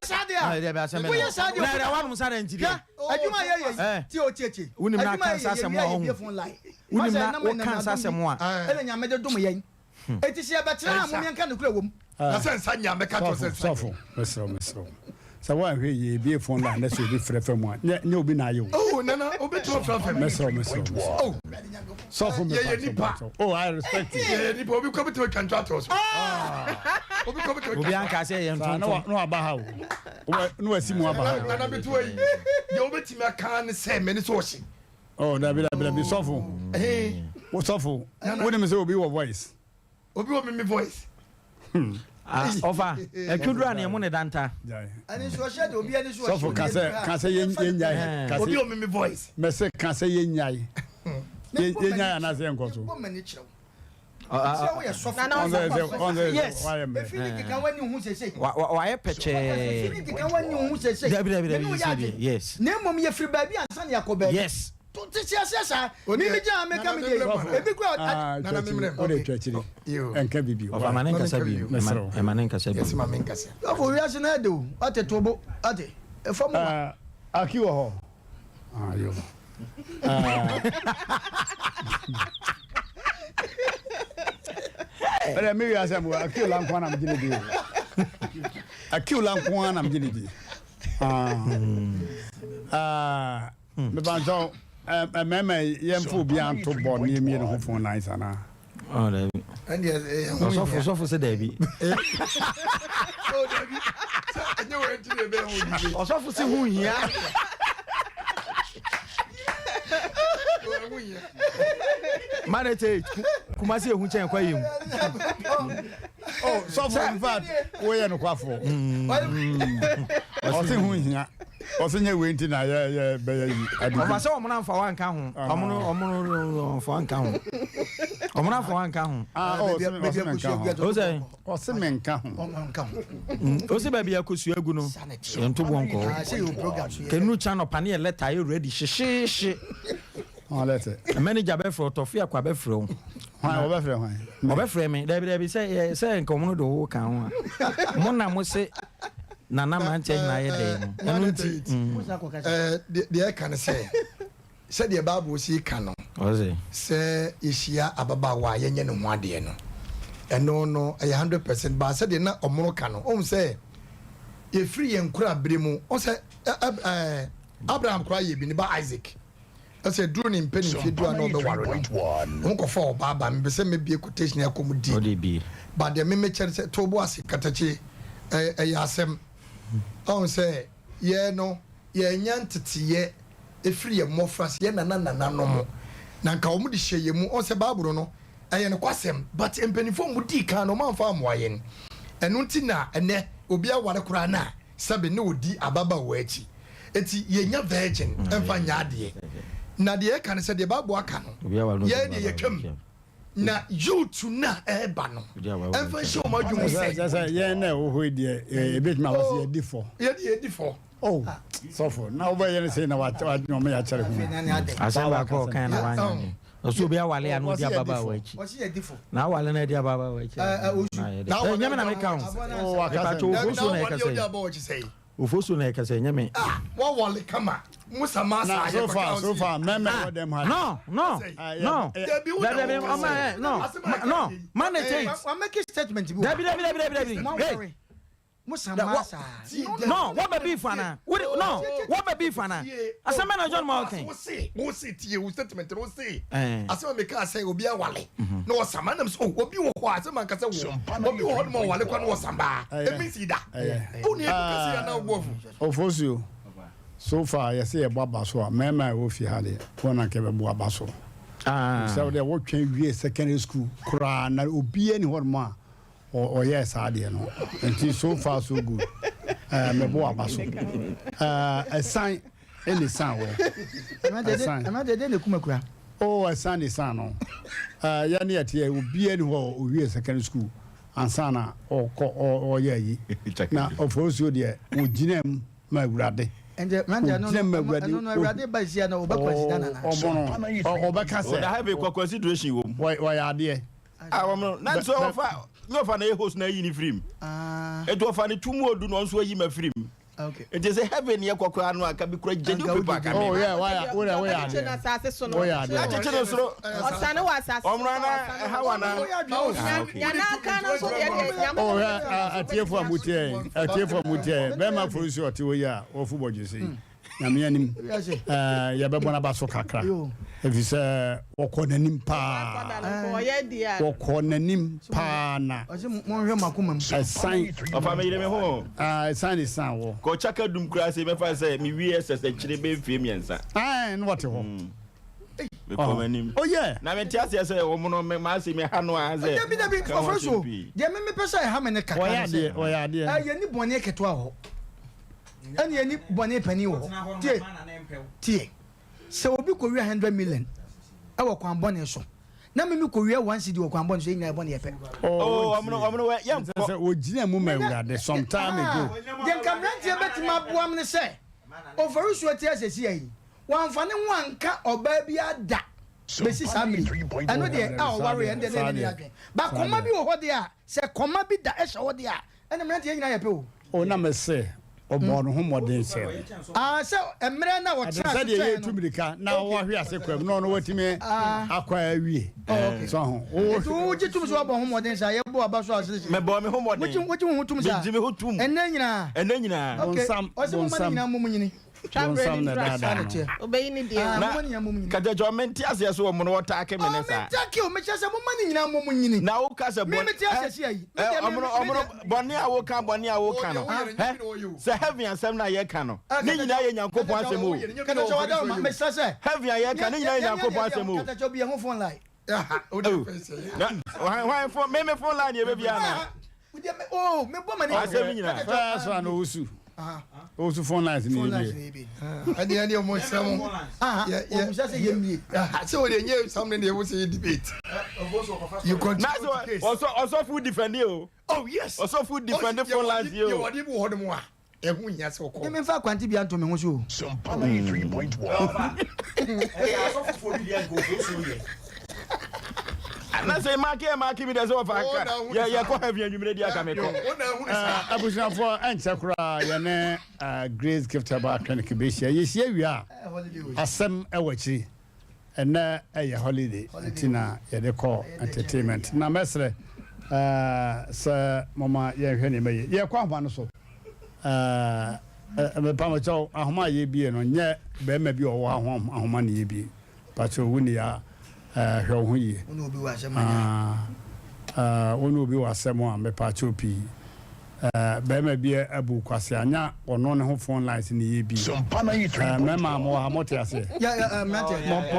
Sadia. We are Sadia. I want to say, Tio Chichi. Unim na cancer some more. Unim na cancer some more. And I made a domain. It is a better woman can do. That's a sanya make a suffer. So why we be a phone line? Let's be free from one. No, be now you. Oh, no, open to from Oh, so from oh, I respect you. Yeah, we come to a contractors. We come to a Bianca say, no about how. No, I see more about how. And I'm between you. Over to me, I can't say many sources. Oh, that be softful. Hey, what's awful? What am I say? Will be your voice. Will be my voice. Over a children and money danta. And it's your shadow be any so for can say yen me voice. Message can say yen yai. Yen yai and as young go to. Yes. Why peche? Yes. Name me free baby and son Yakob. Yes. Mimi jam make am dey. Ebi go na mimre. O dey church you. Enka bibi. Of Amanenka sabi. Amanenka sabi. Yes, Mamenka sabi. Of we ask na do. Ate tobo. Ate. E fam. Aki wo ho. Yo. But me we asem Aki la nkwa na mjini bi. Aki la nkwa na mjini bi. Me banjo meme yemfu bi anto bo ne mi no ho nice ana. Oh, there. And yes, so say there be. Oh, there be. And you went to the bed. Also for see who here. Emmrante Kumasi ehun chen kwa yim. Oh, so for in fact, we no kwafo. Osin hu hia. Osin ye we nti na ye be yi. Ofa se omo na mfa wan ka ho. Omo fa wan ka ho. Omo na fa wan ka ho. Osin men ka ho. Osi ba bia kosu agu no. Ento bonko. Kenu cha no pane letter you ready shi. On letter. Manager be for Tofia kwa be fro. Hwan obefre hwan. Obefre me. Dabi say nkomo no do ka ho. Mo na mo se Nana Manche na ye de no. Enu nti. The can say. Said the Bible see canon. Say ishia ababa wa yenye no ho ade no. No 100% but said na omono canon. Say ye free enkura bremu. O say Abraham kura ye bi ni ba Isaac. I said drone in penny if you do another one. Unko for baba me say me be quotation ya komudi. But the me church say tobo ase katachi Asem say ye no ye nyantete ye efiri ye mofras ye nana no mo na nka omu di hye ye mu on say bible no aye no kwasem but empenifo mu di kan no manfa amoaye no enu nti na ene obi aware kura na sabe ne odi ababa wo achi eti ye nya virgin emfa nya ade na de kan say de bible aka no ye de ye twam na youth na eba no emfa hye o madwum say ye na wo ho de e bit ma was ye di4 ye di4 oh so for now we you say na what no me ya chere hu asaba ko kan na wan oso bi awale anu dia baba wa chi na awale na dia baba wa chi na nyame na me kan o akasa ofosu na ekase ofosu na ekase nyame wa wale kama musa masa so far meme what them had no Emmrante I make a statement Dabi Musa masa no what be beef ana what be beef ana Asem na John Malkin wo say tie wo statement wo say asem me ka say obi awale na wo sama nam so obi wo ho asem man ka say wo obi wo mo wale kwa na wo samba e mi si da wo ni e ka say na wo ofosu so far you say e baba so mema wo fi hale wona ke be bo abaso so they wo twen wie secondary school kura na obi ani ho mo or yes ade no until so far so good me bo abaso a sign any sign am I dey kumakura oh a sign is sign no ya na yete obi ani ho owie secondary school ansana or yeah yi na of also there wo ginam ma wurade and the man no wurade ba sia na oba kwasida na oba ka say da have a consideration wo why ade na so no fa na host na yi ni film eto fa ni tumu odu no so yi ma film okay it is a heaven ye kokora no aka bi kura genu paper ka oh yeah why na sase so no ya checheno so osane wa sase omrana hawa na ya na aka no so ye nyam oh yeah atiefo amutie be ma for so ote ya ofu bojuse nyame anim ya be bona ba so kakra efise wokonanim pa wokonanim pa na mo hwe makomam sign of amire me ho sign is sign wo ko chaka dum kura se me fa se mi wi ss chire be fie miensa no what ho me komanim oh yeah na me tiase se wo mo no me ma se me ha no a ze Dabi for so de me pesa ha me ne kakra oya de ye ni bone keto ho ani ye ni bone pani ho tie se obi ko wi 100 million e wo kwan bone so na me ko wi 1 cedi wo kwan bone so yin bone ye pe omno we yam se ogina mu mawurade some time ago den Emmrante betima boam ne se overu so tie asesi ayi wan fa ne wanka oba bi ada besi samri eno de a worry and de ne adwen ba koma bi wo ho de a se koma bi da e ho de a Emmrante yin ye pe o na me se obono ho modern se se emre na wo tra se de ye tumirika na wo hwe ase kwam no no watime akwa awie so ho o jitum so obo ho modern se ye bo abaso ase me bo me ho modern wo ho tum sa me ho tum enne nyina okay o se mo nyina mo nyini Bonsam na dada. Obey ni dia. Na kada jomenti ase so mo no take me nesa. Take o me chese mo mani nyina mo nyini. Na wo ka se bon. Me ti ase ayi. Omo boni a wo ka no. Se heaven asem na ye ka no. Ni nyina ye Nyankopon asem o. Kada jo da ma me sese. Heaven ye ka ni nyina ye Nyankopon asem o. Kada jo bi ho phone line. Why for me phone line ye be bia na. Oh, me bo mani. Asem nyina. First one osu. Osu phone lines ni bi. Ade omo sam. Yeah. Say yemi. So we dey hear something they will say debate. You continue. Also food defend you. Oh yes. Also food defend phone lines you. You wadi bo hodom a. Ehu nya se okọ. Me fa kwanti bi anto me ho so. Some Pana 3.1. Also food dey go so here. Na say mark me dey so fa aka. Yeah, ko have you me dey aka me ko. Abushina for enche kura ye ne Grace gift about clinic be share. Ye share wi a. Asem ewachi. Ena eye holiday. Tina ye dey call entertainment. Na mesre se mama ye hwe ne meye. Ye kwa hwa no so. Me pamo cho ahoma ye bie no nye be ma bi owo ahoma ne ye bie. Pacho wuni ya hwe ho ye. Onu obi wa asem anya. Onu obi wa asem a me pacho pi. Be ma bie abu kwase anya ono ne ho phone lines ne ye bie. Some Pana 3.1. Me ma mo ha mote ase. Yeah, Mo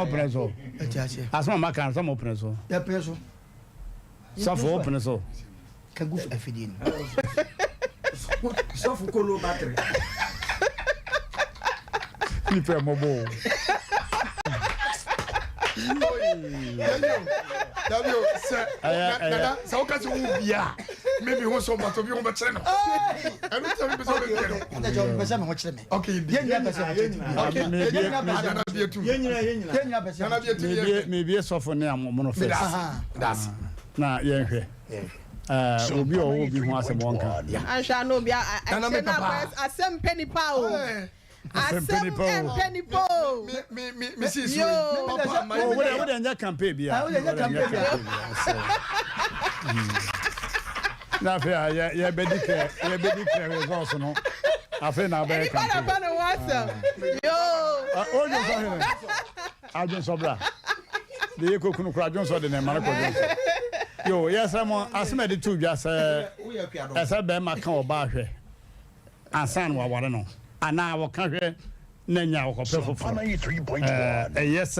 preso. ase. Asma maka so mo preso. Ya preso. So for open so. Kagu afidin. So for low battery. Ni pe mo bo. Davio, sir. So ka se wo bia. Maybe who so much of you be chere no. I don't tell me so be chere. Kada jo be se me ho chere me. Okay, Ye nya be se. Okay, ye nya be se. na bia tu. Ye nya be se. Na bia tu. Me bie so for ne am no first. That's. Na ye hwe. Obi o obi ho asem wonka. Ansha no bia Asem Empe Nipa o. Asem Empe Nipa. Me see so. Papa, we dey nya campaign bia. We dey nya campaign. Na fe ya be dikre results no. Afe na be campaign. Para no WhatsApp. Yo. Ojo so here. Ajon so bra. De yekokunu kra ajon so de na mara ko ajon. Yo, yes, I'm asem de tu dwa se ese be ma kan oba hwe. Ansan wa ware no. Ana wo kan hwe na nya wo kopɛ fofo. Pana 3.1. Yes,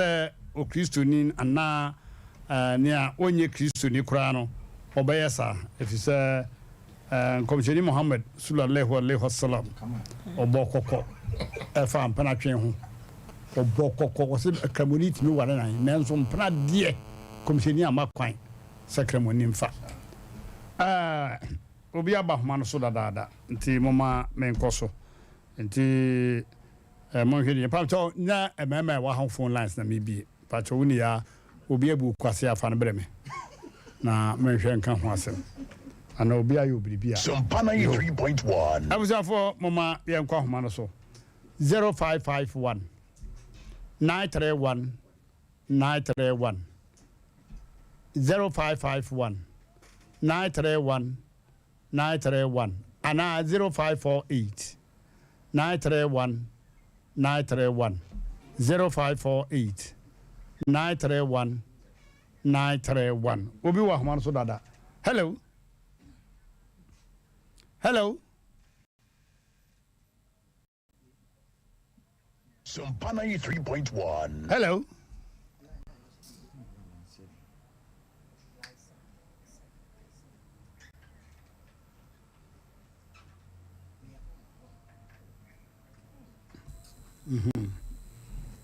o Christonin ana nia onye Christoni kura no. Obayesa efise komisheni Muhammad sallallahu alaihi wasallam. Obokoko. Efa mpana twen ho. Obokoko wo se community mi ware nan. Nanso mpana die komisheni amakwan. Sakramoni mfa obi aba homa no so dadaada nti moma menkoso nti mo hwede pacho nya emema wa ha phone lines na mebie pacho woni ya obi abu kwase afa no breme na menhwe nka ho asem ana obi ayo bibia Some Pana 3.1. abusafo moma ye nkwa homa no so 0551 931 931 0551 931 931 and 0548 931 931 0548 931 931 obi wa homa so dada hello Some Pana 3.1. hello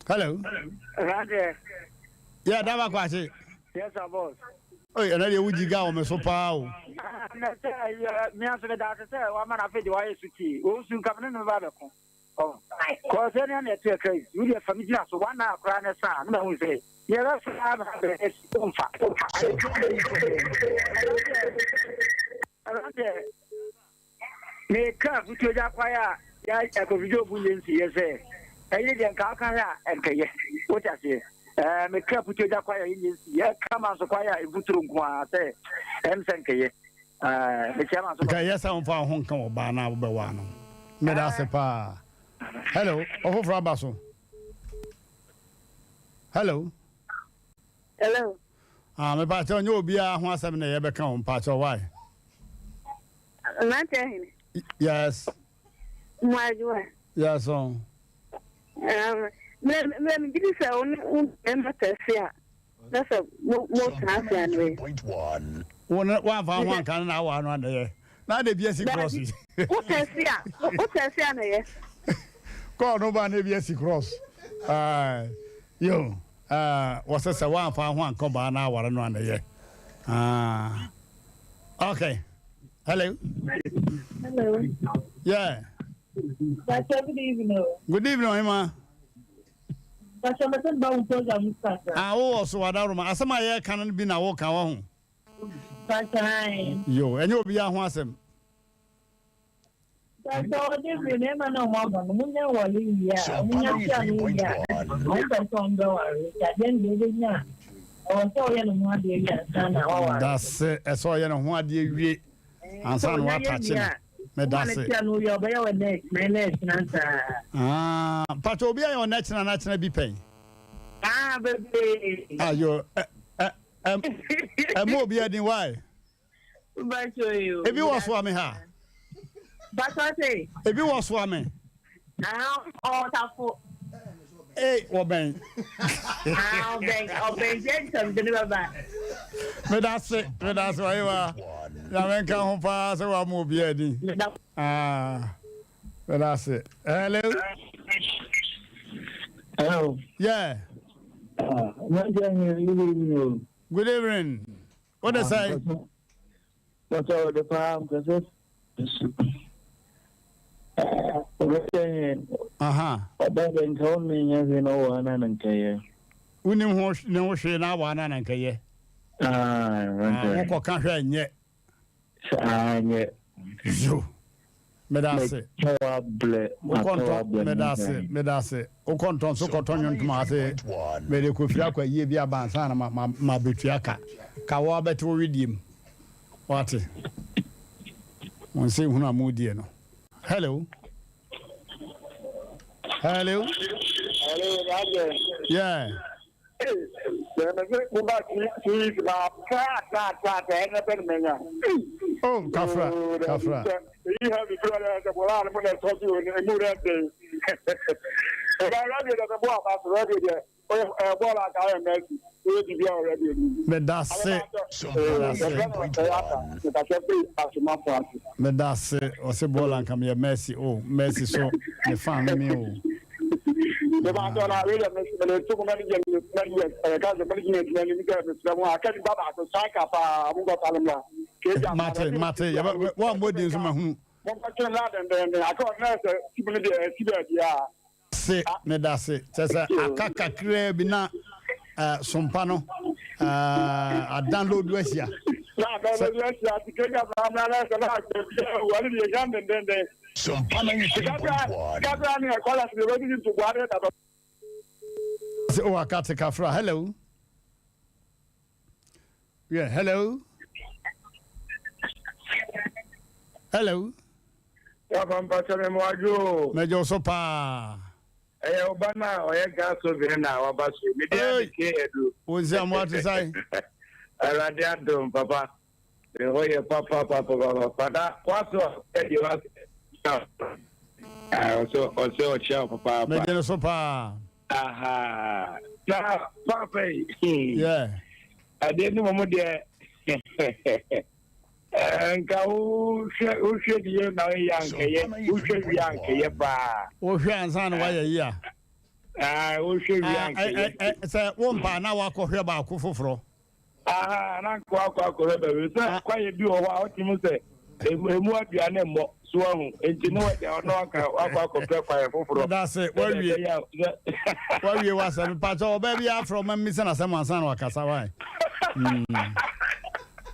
Hello. Rade. Yeah, dava kwase. Yes, boss. Oi, ana de wuji ga o me so pa o. Na say me aso da say wa ma na fe de wa yesuki. O sun kam ne no ba be ko. Oh. Ko se ne na te kai. You dey family na so wa na akra ne sa. Na hu say. Ye ra fa ba be es on fa. Rade. Me ka futu ja kwa ya ko video bu nsi ye say. Ayi de nka aka ya enkaye. Wo ta se. Me ka puto da kwa ya yin ya kama so kwa ya ibuturu nkwa te ensenkaye. Me chama so Ka yesa on fa ho nka oba na wo be wa no. Me da se pa. Hello, oh for Abaso. Hello. Hello. Me pacho nyo bia ho asem na ye be kan pacho why? Emmrante3 Hene. Yes. Mwajua. Yes on. Me gidi say on Emmrante3 that's a more transfer way. 3.1. One fa ho kan na wa no de. Na de bia si cross. What transfer na ye? Ko no ba na bia si cross. Yo. Was a one for one come by now or no ye. Okay. Hello. Hello. Yeah. That's good evening. Good evening, Emma. That's a little bound program. I also what I remember. As my cannon be now walk home. Yo, and you'll be a handsome. That's all different. Never know more than Munya or Lydia. Munya 3.1. That's it. I saw you know what you and son what touching. That's it. Patobia or national be paying. Ah, baby. You a more be adding why? If you was swimming her. But I say, if you was swimming. Oh, that's Hey, woman. I'll beg Jensen to do that. But that's it. But that's why you are. Now, when come home fast, so I'll move you. But that's it. Hello. Hello. Yeah. Good evening. What is I? What's all the farm? Because Ọbẹ̀bẹ̀ nǹkan ọ̀nà ìyẹn fi náà wà náà nǹkan yẹ. Wọ́n ní wọ́n ṣe náà wà náà nǹkan yẹ. Wọ́n kọ̀ ká hwẹ́ ẹ̀nyẹ́. Ẹ̀nyẹ́. Yo. Mẹ́dàsí. Mẹ́wàá blẹ̀. Mẹ́dàsí. O kọ̀ntọ̀n so kọ̀tọ̀ yẹn ntoma ase. Mẹ́dẹ̀ kò fi akọ̀ yie bi abansa na ma betu aka. Ka wọ́n abẹ́tẹ̀ wọ́n rí mu. Wọ́n ti. Wọ́n sẹ́ ìhun àmú diẹ no. Hello. Hello. Hello, Roger. Yeah. Oh, Kafra. You have the brother at the Bolan when I told you in the mood that day. And I read it at the board after ready there. Bola, I am Messi. To be already. But that's it. But that's it. Or say Bola come here, Messi. Oh, Messi, so the family. Oh. The man I read it, took many years, I can't go back to Saka. Mate, one more than some. One question lad and then I can't nurse people in the yeah. Say, that's it. Just a kaka crabina, Sompano, a download Westia. Oh, I got a Kafra. Hello. Yeah, hello. Hello. Major Sopa. Obama, or a gas over now, about you. What's that? What to say? Radiatum, Papa. The way Papa, Papa, what's also a child, Papa. Major Sopa. Aha. Now, Papa. Yeah. I didn't know there. Who should you know, young? Who should be young? Oh, hands on why a year. Who should be young? It's a one by now. I call her about Kufro. And quite quiet do a while to say. What you are named Swung, and you know what they are not fire for. That's it. Where you was a patch baby are from a missing as someone's son or Cassaway.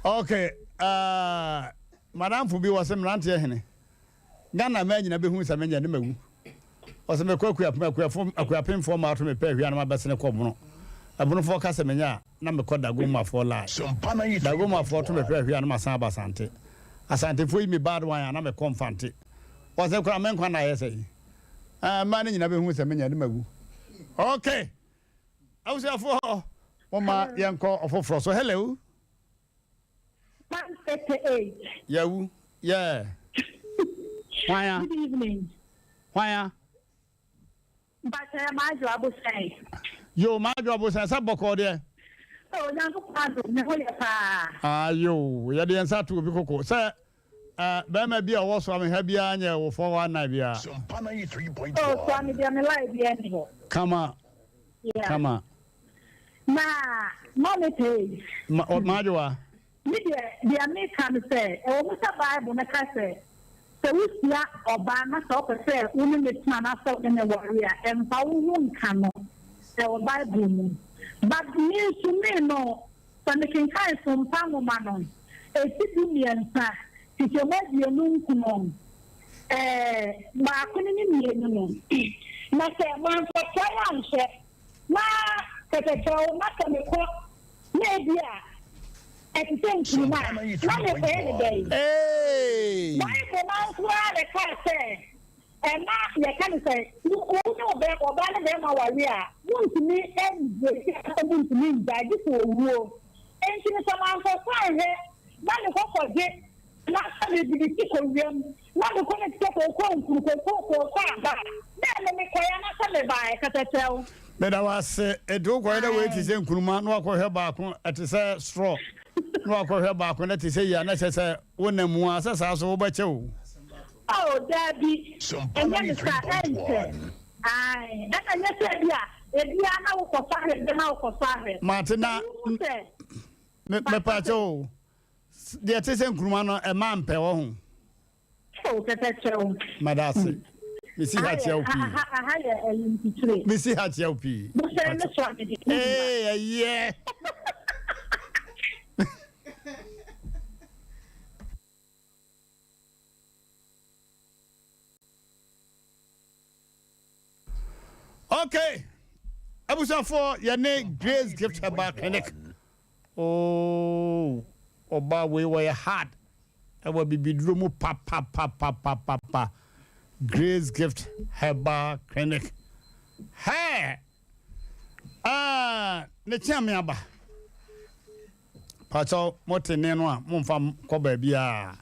Okay. Madame Fubi was Emmrante3 Hene. Ghana man in who's a man in the moon. Was a McQuack from out to me pay Rihanna Bassina Comono. A bonus for Casamania, number called Daguma for life. Daguma for to me pay Rihanna Saba Sante. Asante for me bad wine and I'm a confante. Was a cramen when I say. Man nyina be hu se menya de magu okay awusiafo mama yanko ofoforo so hello 138 yawu yeah why good evening why but my job was saying yo my job was saboko there oh yanko pado me ho ya pa ayo ya de nsa to obi koko say Bama be a was from Habia and you for 1 night. Oh, so I'm the live here. Come on. Yeah. Come on. Ma, money pays. Majua. The American say, oh, Mr. Bible, make I say. So we see Obama talk say, women with man after in the warrior, and power won't come on. Our Bible. But me to me, no, so they can kind from Pango Manon. A citizen, sir. If you make your moon come on, I couldn't hear you. Master, one for China, ma, Master, maybe at the same time, not a day. Hey, why the man who are the car say, and now you can say, you know, back or banner them our rear, want to me and want to me by this war. And she is a man for fire, man, the forget. Not only did he take on them, not the connect to go then me cry by Catatel. But I was a dog right away to say, Kurman, walk her back at the straw. Walk her back when it is a necessary when the Moas as over you. Oh, that be and then it's aye, that I just said, yeah, if you are now for fire, the mouth for fire. Martina, me pacho. The Tesen Krumano, a man per home. Oh, that's so. Madasi. Missy Hatchel. Missy Hatchel. Hey, yeah. Okay. I was for your name, Grace gift her back. Oh. Oba we were hard. I will be bedroom pa. Grace gift Heba clinic. Hey. Ne chame aba. Pacho motene no a momfa ko ba bia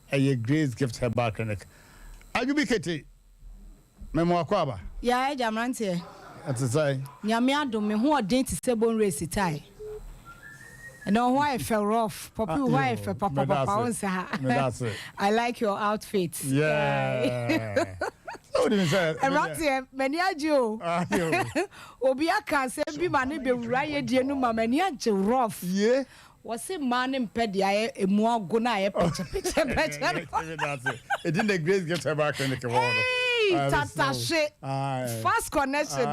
eye Grace gift Heba clinic. Ajubikete. Memo akwaba. Ya Emmrante. Atsai. Nyame adom me ho odin ti se bon race tie. No, why fell rough? Poppy, why fell papa? I like your outfit. Yeah. What do you say? Emmrante, many ajo. Obia can say be money be riot, dear no mamma, rough. Yeah. Was it man in pedia a more good night? Picture. It didn't a great get her back in the water. Tata shit. Fast connection.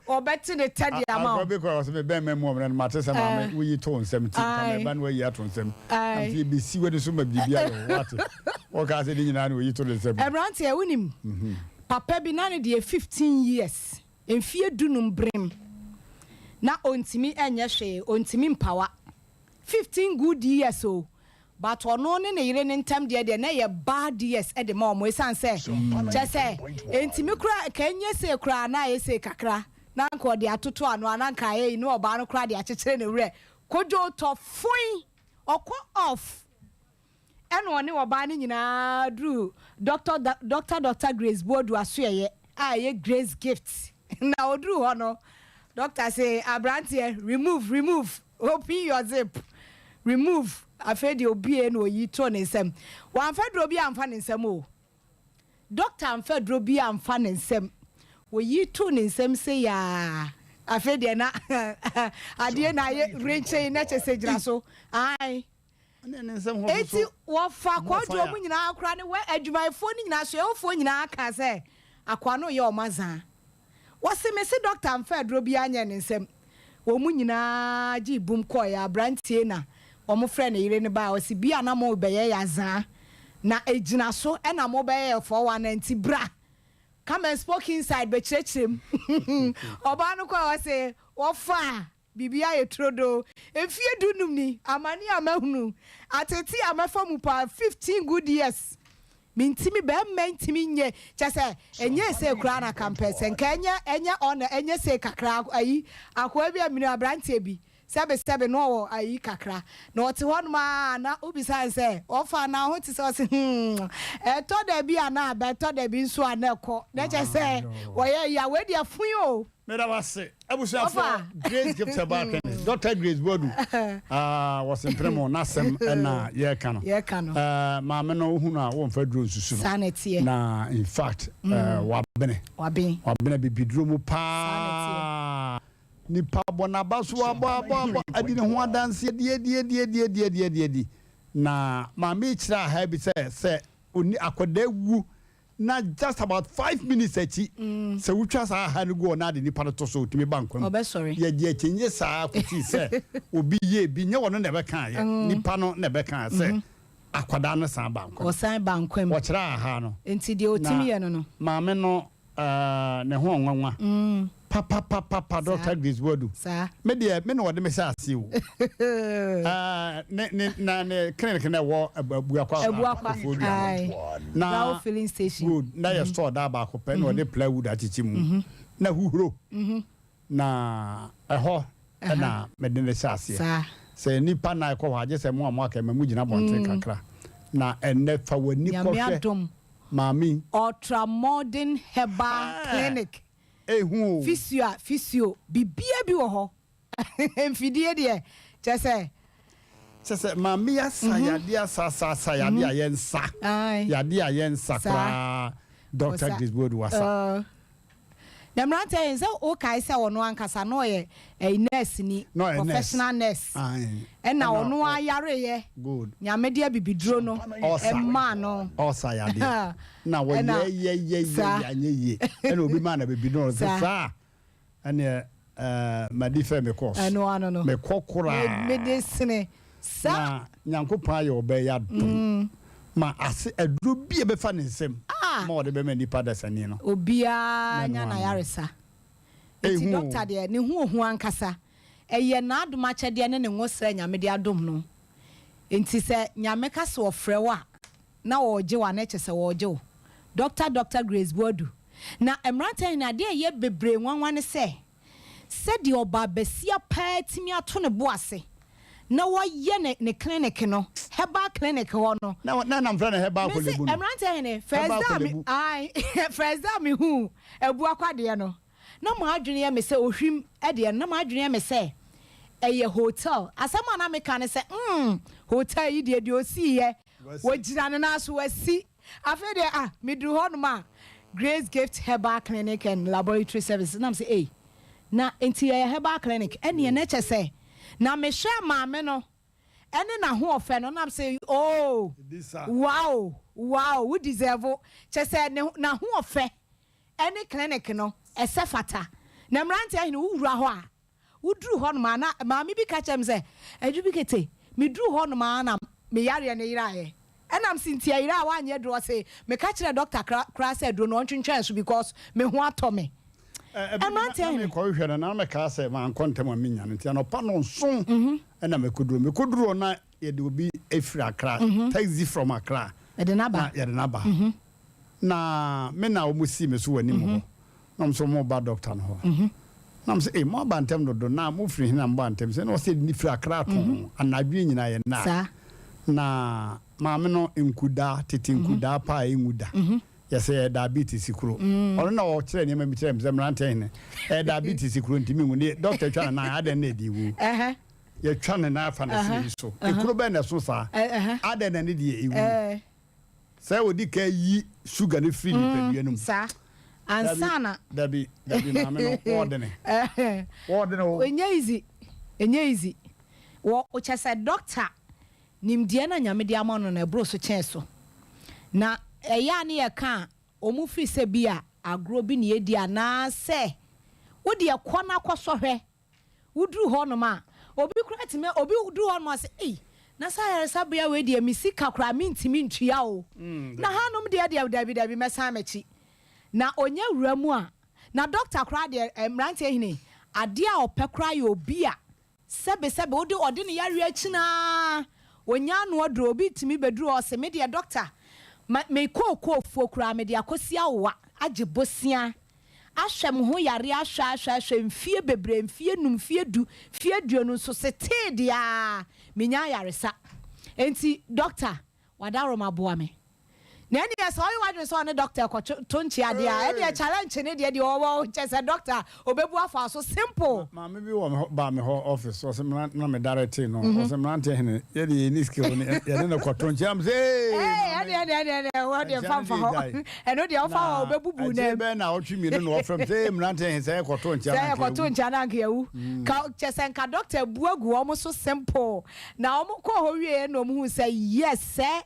Or better the Teddy amount. Because we ben memo and matters and we told 17 ban where you at on them. And be see where the summer be water. Or can I say you told them? Emmrante, I win him. Papa be none of 15 years. In fear dunum brim. Now on to me and yashe, on to me power. 15 good years so. But on no ne yire ne ntam de na ye bad years e de mom we san say je say entimi kra kanye se kra na ye se kakra na nko de atoto anu ananka ye no oba no kra de akekere ne wure kojo to fun okọ off eno one oba ne nyina dru Dr. Grace Bodu asoye ye Grace gift na odru ho no doctor say Emmrante remove open your zip remove afedi obi e no yi to ne nsem wan fedro bi amfa ne nsem o doctor amfedro bi amfa ne nsem wo yi to ne nsem se ya afedi na ade na ye renche na chese gira so ai ne nsem ho eti wo fa kwadro mu nyina akra ne we adwumayfo ni nyina so efo nyina aka se akwa no ye o mazan wo se me se doctor amfedro bi anya ne nsem wo mu nyina gi bum ko ya Emmrante na omo friend yire ne ba o si bia na mo beye yazan na ejina so e na mo beye 419 bra come and spoke inside be chechem oba no ko o se wo fa bibia ye trodo efie dunum ni amani amahunu ateti amafa mu pa 15 good years mintimi be mentimi nye kyase enye se kura na campus enye on enye se kakra ayi akwa bi aminu abrante bi sebe no wo ayi kakra na ote hon ma na obisa se ofa na ho ti se to da bi ana be to da bi nso aneko na kyase wo ya we dia fun o me da wase abusa for Grace gift about Dr. Grace Bodu was in Premo Nasem na ye kano ma me no hu na wo mfa duro susu sanity na in fact wabene bibidro mu pa nipa bona baso abo adi ne ho adanse die na ma me kira ha bi se oni akoda wu na just about 5 minutes achi se wutwa sa ha ne go na de nipa to so timi bankwam ye die chenye sa kuti se obi ye bi nye wono na be kan ye nipa no na be kan se akwada no san bankwam o san bankwam wo kira ha no enti de otimi ye no ma me no ne ho onwanwa papa Dr. Grace Bodu me de me no de me sa ase wo ne clinic na wo abuakwa na filling station good na ye store da ba ko pe no de plywood atichi mu na huhuro na eho na me de me sa ase se nipa na ko waje se mu aka mamu gina bonte kakra na enne fa wani ko hwe mami ultra modern herbal clinic physio bibia bi wo ho enfidie de chese mami ya sayade asasa yade ayensa yade ayensa kra Dr. Grace Bodu wasa Emmrante ense o kai se wono ankasa no ye nurse ni professional nurse na wono ayare ye good nyame dia bibiduro no emma no osa yade na wo ye na obi ma na bibiduro sa ane madife me course no me kokora medicine sa nyankopon aye obe ya dum ma ase aduro bia be fa ne nsem ma ode be ma nipa dasani no obia nya na yaresa enti doctor de ne hu ankasa eye na adoma kyede ne ngosra nyame de adom no enti se nyame ka se ofrewa na woje wa na kyese woje Dr. Grace Bodu na Emmrante na de ye bebre nwanwan se de oba besia patimi ato ne boase na waye ne clinic no herbal clinic ho no na mfra herbal ko lebu Emmrante Hene first time hu ebu akwade no na mo adwene ye me se ohwim de na mo adwene ye me se eye hotel asama na me kan se hotel yi de osi ye wojira ne na so wasi afi de me dru ho no ma Grace Gift Herbal Clinic and Laboratory Services na me se na enti ye herbal clinic ene na che se na me hwe maame no ene na ho ofe no na say wow we deserve che say na ho ofe ene clinic no esefata na Emmrante Hene wura ho a wudru ho no ma na maame bi ka chem say adubikete me dru ho no ma na me yare ne yirae enam sintia yira wa anye do say me ka kire doctor kra say do no ntwentwen so because me ho atome Emmrante Hene ko hwere na me ka say man kontem aminya ntia no pa no nson na me koduro na ye de obi efri Accra taxi from Accra ye de naba na me na omusi me so wani mo na so mo ba doctor no ho na say mo ba ntem do na mo fri hina mo ba ntem say no say ni fri Accra to anadwe nyina ye na ma me no nkuda tete nkuda pa enguda yese diabetes kuro ono na o kire ne ma mi kire Emmrante Hene diabetes kuro ntimi ngu ne doctor twa na aden na di wu ye twa na afa na sei so kuro be na so sa aden na ne di ewu sai odi ka yi sugar ne free ni peduanum sa ansana dabi ma me no ordene enye easy wo o chese doctor nimdie na nyame dia ma no na bro so chen so na eya ne ye ka omu free se bia agro bi ne yedi ana se wo de ekona kwasohwe wudru ho no ma obi kura time obi wudru ho no se na sa yare sabia we de misika kura mintimi ntua o na hanom de dabi mesa mechi na onye wuramu a na doctor kura de Emmrante Hene ade a opekura ye obi a sebe wo de ne yare achi na onya no odro obi timi bedru o se me de doctor me ko fokura me de akosia wa age bosia ahwem ho yare ahwa mfie bebre mfie num mfie du fie duonu so sete dia menya yaresa enti doctor wadaro maboa me na eni yes oyi wadwe so ne doctor ko tonchi ade a e de challenge ne de owo chese doctor obebu afa so simple ma me bi wo ba me ho office so se na me direct no so Emmrante3 Hene ye de ni skill ne ye ne ko tonchi am say ade what the fan for e no de ofa obebubu na be na otwi mi no ofrem say Emmrante3 Hene say ko tonchi am say ko tonchi na nka yu ka chese nka doctor buagu omo so simple na omo ko ho wie no omo hu say yes say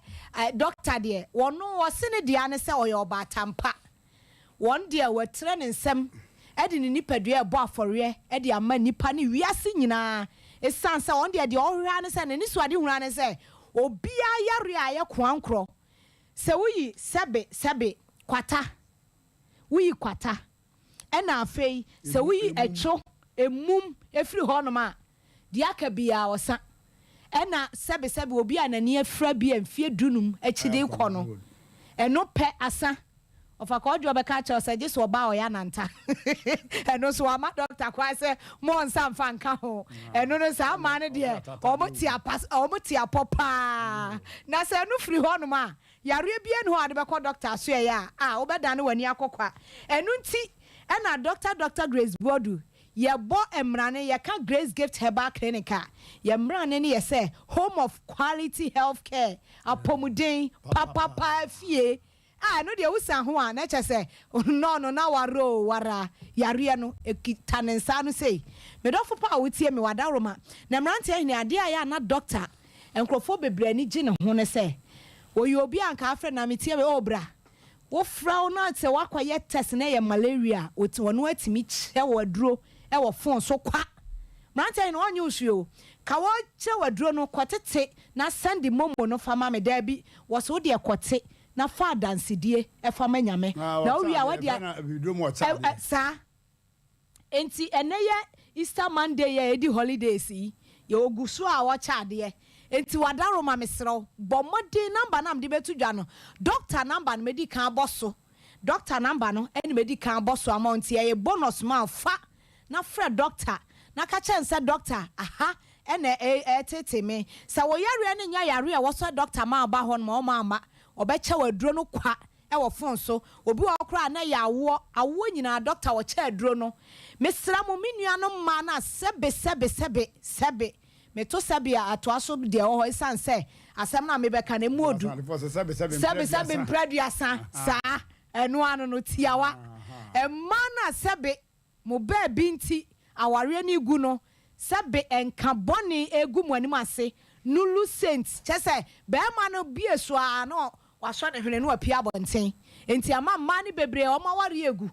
doctor de wono wasene dia ne se oyoba tampa won dia wetre ne nsem edi ni nipadua ebo afore edi ama nipa ne wiase nyina esansa won dia de ohwa ne se ne suade hura ne se obia yare aye kwankro se wuyi sebe kwata wuyi kwata ena afei se wuyi echo emum efiri honoma dia ka bia wosa ena sebe obi anani afra bia mfie dunum echide ikono eno pe asa ofa ko ojo be ka che ose je so ba o ya nanta eno so ama doctor kwa se mo nsa mfa nka ho eno no sa ama ne de omo ti apopa na se enu free ho no ma yare bia ne ho ade be ko doctor so ya a obeda ne wani akokwa enu nti ena Dr. Grace Bodu ye bo Emmrane ye ka Grace Gift Herbal Clinic ye Emmrane ne ye say home of quality healthcare apomuden papa fie no de wusan ho a na che say no na wara yare no ekitanensa no say me do pa wotie me wadaroma na Emmrante3 Hene ade ya na doctor enkrofo bebre ani gi ne ho ne say oyi obi anka afre na metie me obra wo fra na te wakoye test na ye malaria wono atimi che waduro e wo fon so kwa Emmrante3 no onye usuo ka wo che waduro no kwotete na send momo no fama me da bi wo so de kote na fa dansidie e fama nyame na owi a wadi sa enti eneye Easter Monday ye edi holidays yi ye ogusu a wo cha de enti wadaro ma mesro bomodi number na mde betu dwa no doctor number no medi kan boso doctor number no eni medi kan boso amount ye bonus ma fa na frɛ doctor na ka chense doctor aha ene tete me sa wo yare ne nya yare a wo so doctor ma ba ho no ma ama obeche waduro no kwa e wo fon so obi wo kra na ya awo nyina doctor wo che aduro no mesra mo menua no ma na sebe meto sabia atoaso de ho isanse asem na mebeka na muodu sebe mpraduasa sa eno anu no tiawa emma na sebe mo ba binti aware ni gu no sebe enka boni egu mu anim ase nulu saint chese be ma no bieso a no waso ne hwene no apia bonten enti ama ma ni bebre o ma ware egu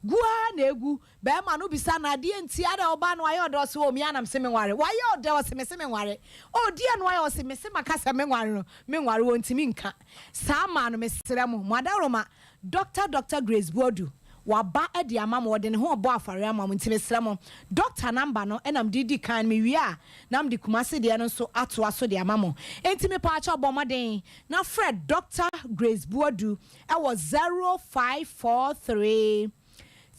gua na egu be ma no bisa na de enti ada oba no ayo do so o mi anam se me ware wayo de o se me ware o die no ayo se me se makasa me ware no me ware won timi nka sa ma no me sere mo madaroma Dr. Grace Bodu waba edi amam wode ne ho obo afare amam ntime sremo doctor number no enam didi kan me wi a nam di kumase de no so ato aso de amam ntime pa acha obo maden na Fred Dr. Grace Bodu e was 0543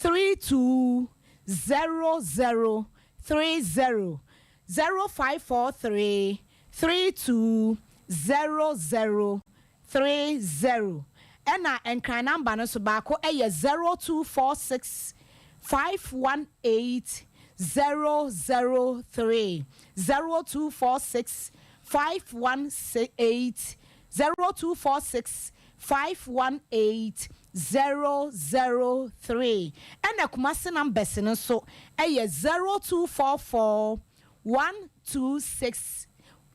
320030 0543 320030 ena enkran number no so baako eye 0246 518 003 0246 518 0246 518 003 ena kumase numbers no so eye 0244 126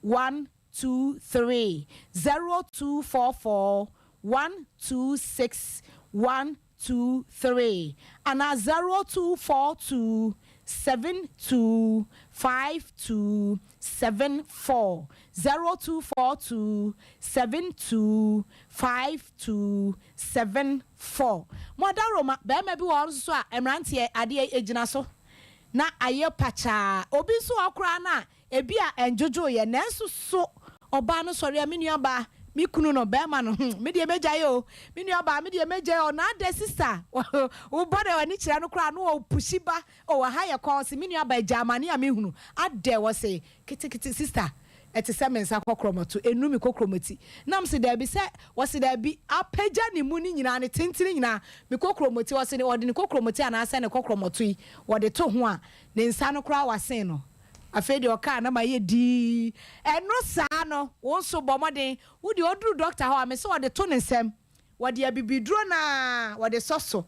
123 0244 126 123 and 0242 725274 0242 725274 Modaroma be me bi wo so a Emmrante ade ejina so na aye pacha obi so okra na ebi a enjojo ye nanso so oba no sori amenu aba me kunu no bema no me de meja yo me nua ba me de meja yo na de sister wo body wani kira no kra no o pushiba o ha ye cause me nua ba jamani a me hunu ade wo say kiti sister eti se mensa kokromoto enumi kokromoti nam se da bi se wo se da bi apeja ni mu ni nyina ne tentini nyina me kokromoti wo se ne odi ne kokromoti ana ase ne kokromoto yi wo de to ho a ne nsa no kra wasen no afedi oka na ma ye di eno saa no wo so bomoden wo de oduru doctor ho a me se wo de to ne nsem wo de abibiduro na wo de soso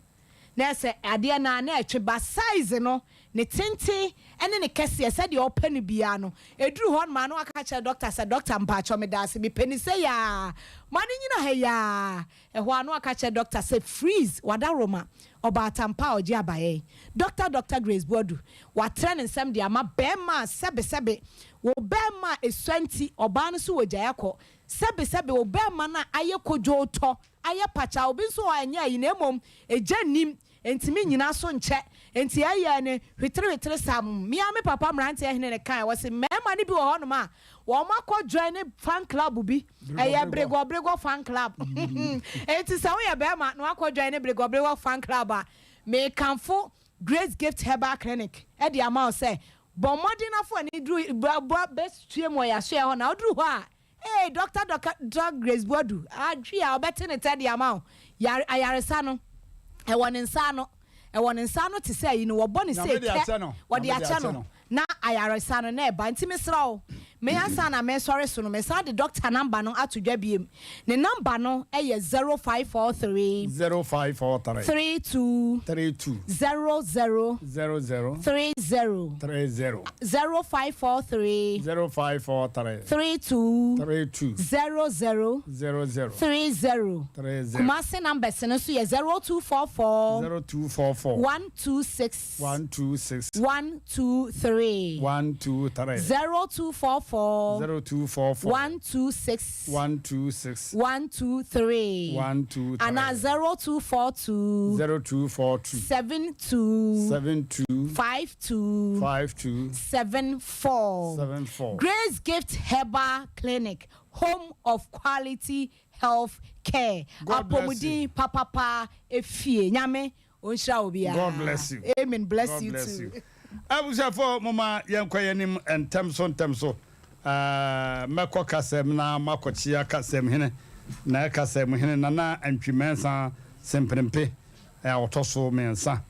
na se ade na na etwe ba size no ne tenti ene ne kese se de open bia no eduru ho ma no aka che doctor se doctor mpa cho me da se bi peni se ya mani nyina he ya ho anu aka che doctor se freeze wada roma oba tampa oji abaye doctor Grace Bodu wa training nsem de ama bema sebe wo bema eswanti oba no so wogya yakọ sebe wo bema na aye kojo to aye pacha obi so anya yi na emom ejanim entimi nyina so nche enti aye ne hwetire sam me papa Emmrante3 Hene ne kan wo se mema ne bi wo hono ma wo makọ join fan club bi eye brego fan club enti sa wo ye bema na wakọ join brego fan club a me kanfo Grace Gift Herbal Clinic e di ama say bomodi na fo ni dru best tue mo ya so e ho na odru ho a doctor Grace Bodu adwi a obete ne tedi ama ayaresa no e won nsa no te say yi no wo boni say wo di acha no na ayaresa no na e ba ntimi srawo me ansa na me sorry so no me sa the doctor number no atodwa biem ne number no e ye 0543 32 00 30 0543 32 00 30 Kumasi number no so ye 0244 126 123 0244 126 123 and 0242 72 52 74 Grace Gift Herbal Clinic, home of quality health care. Apomudi papa efie nyame onsha obia. God bless you. Amen. Bless you too. I was for mama yankwayenim and temso meko kasem na makochia kasem hene na kasem hene na antwimensa semprempe otoso mensa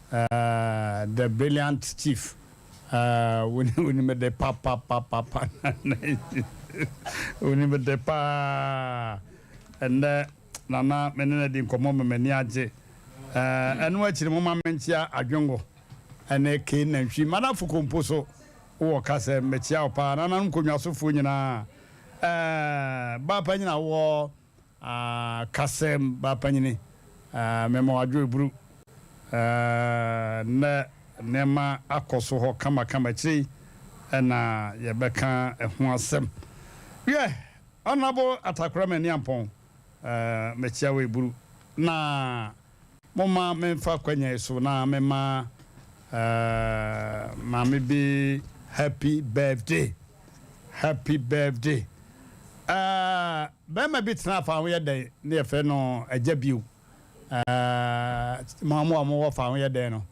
the brilliant chief when me de papa when me de pa and nana menene di nkomo meni age enu achiri mama mentia adwongo ene ke na hwi manafu komposo wo kase mechia opa na nan konwasofo nyina ba panyina wo kasem ba panyini memo adwo buru na nema akoso ho kama chi na ye beka eho asem honorable atakura mani ampon mechia we buru na moma memfa kwanya so na mema mami be happy birthday bema bit na fa we dey na fe no ajabiu mamu amu fa we dey no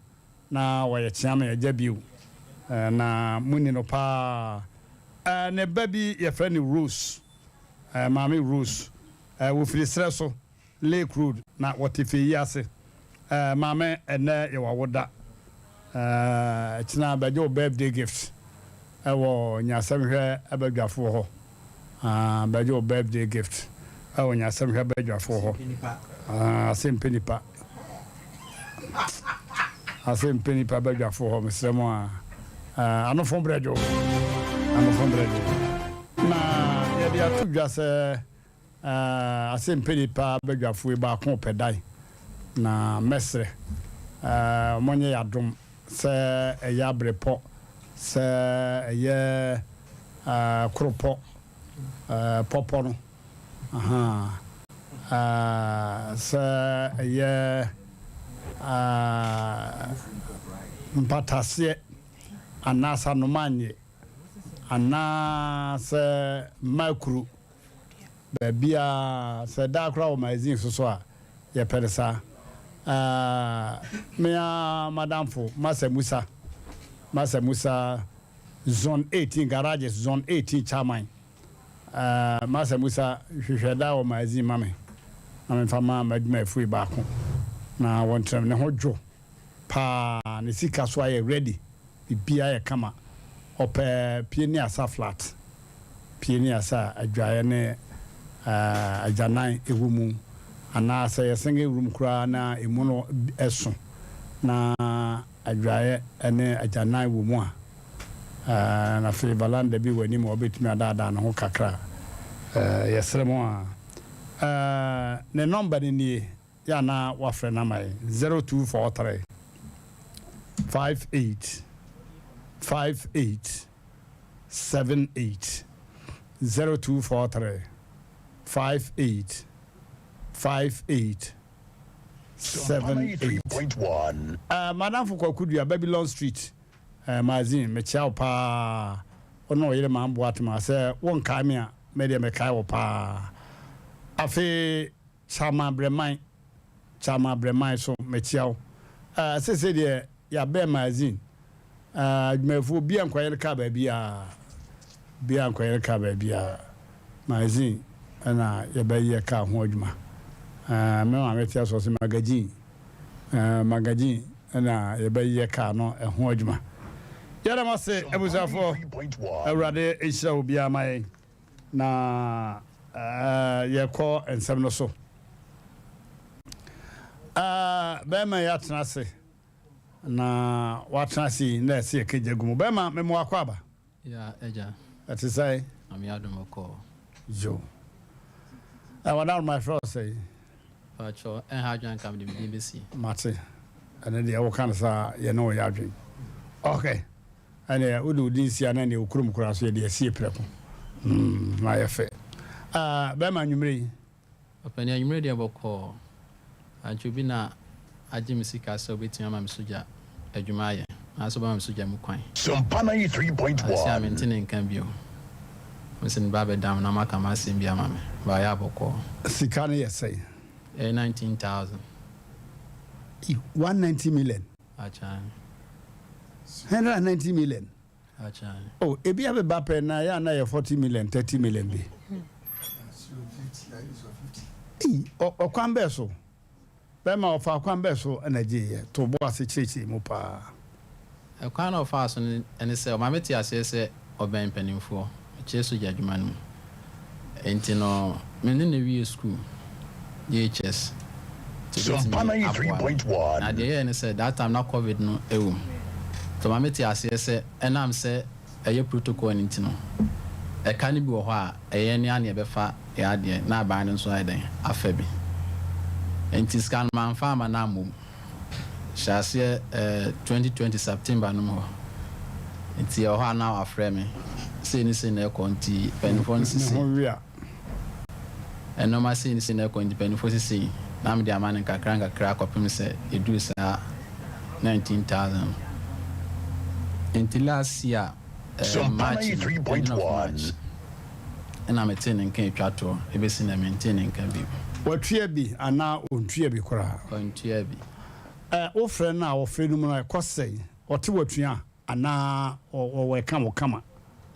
na wo ye chiama ajabiu na muni no pa ne baby ye fe ni Rose mami Rose wo firi sreso Lake Road na wotifi yase mame ene ye wawoda tina bajo birthday gift ewo nyasem hwe abadwafo ho bajo birthday gift ewo nyasem hwe abadwafo ho Asem Empe Nipa abadwafo ho mesremo anofo brejo na ye dia tudwa se Asem Empe Nipa abadwafo e ba kon pedai na mesre monye yadom se eya brepo se eye kropo popo no se eye mpatasie anasa no manye anase makru bia se da kra o magazine so a ye peresa me madam fo Masa Musa zone 18 garages zone 18 chairman Masa Musa hwehweda o magazine mame na me fama maduma free ba ko na wontrem ne hojo pa ne sika so aye ready bibia ye kama ope pieni asa flat pieni asa adwaye ne ajanan ewumu ana say yesenge room kura na emu no eso na adwaye ene ajanan ewumu na fe balanda bi wani mo betumi adada na ho kakra yesremo ne number ni ya na wafre na mai 0243 58 78 0243 58 78 madam for Kudu Babylon Street magazine me chia pa ono yele ma mbo atma se won ka me a me de me kai wo pa afi chama bremai so me chia se de ya be magazine mefu bi ankwayere ka ba bia magazine ana ya ba ye ka ho adwuma me ma metia so se magazine ana ya ba ye ka no ho adwuma yara ma se ebusafo awrade ehira obi amai na ye ko ensem no so ba ma ya tena se na watrasi na se kejegumu be ma memo akwaba ya eja ati say am ya domoko jo what down my friend say pacho en hadwan kam de BBC mate and then the kan sa ye no ya adwen okay and udu din sia na ne okurum kura so ye de sie prepo na ye fe be ma nwumre opani nwumre de boko anchubi na ajimisika so betia ma msuja adwumaye aso ba msuja mu kwan Sompana 3.1 asi amintene nkan bio musin babe dam na maka masim bia mame ba ya boko sika ne yesai 19,000 190 million acha 190 million acha oh ebi abe bape na ya na ye 40 million 30 million bi o kwan be so bema ofa kwan be so energy to bo ase chichi mu pa e kwan of us ene se o mameti ase se oben panimfo chesu jadwuma no enti no me ne wi school DHS Sompana 3.1 na de ene se that time na covid no ewu to mameti ase se enam se eye protocol enti no e kan bi wo ho a eye ne ane be fa ya de na ba ne so aiden afa bi enti scan man farmer na mum shase 2020 September no mo enti ho na afre me say ni say na konti penfon sisi eno ma say ni say na konti penfon sisi na me de amane kakra kopim say edu sa 19,000 enti last year March 3.1 and I'm attending Ken Chato, a sin and maintaining can be. What Triabi and now on Triabi Kora. On Triabi. Oh, friend now, or freedom, I cost say, or two or three, and now or come or come.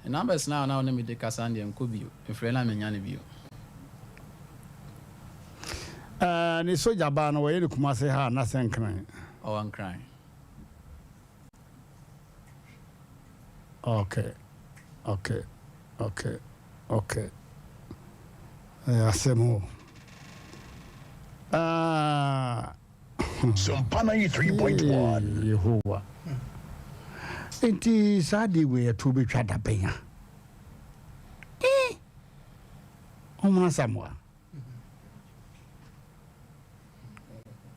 And numbers now name me the Cassandra and Kubi, a friend I'm in Yanibio. And it's so Jaban away to Kumase ha, nothing crying. Oh, I'm crying. Okay. Asem Sompana 3.1 Yehovah. It is sadi we to be tried to pay. Omna Samoa.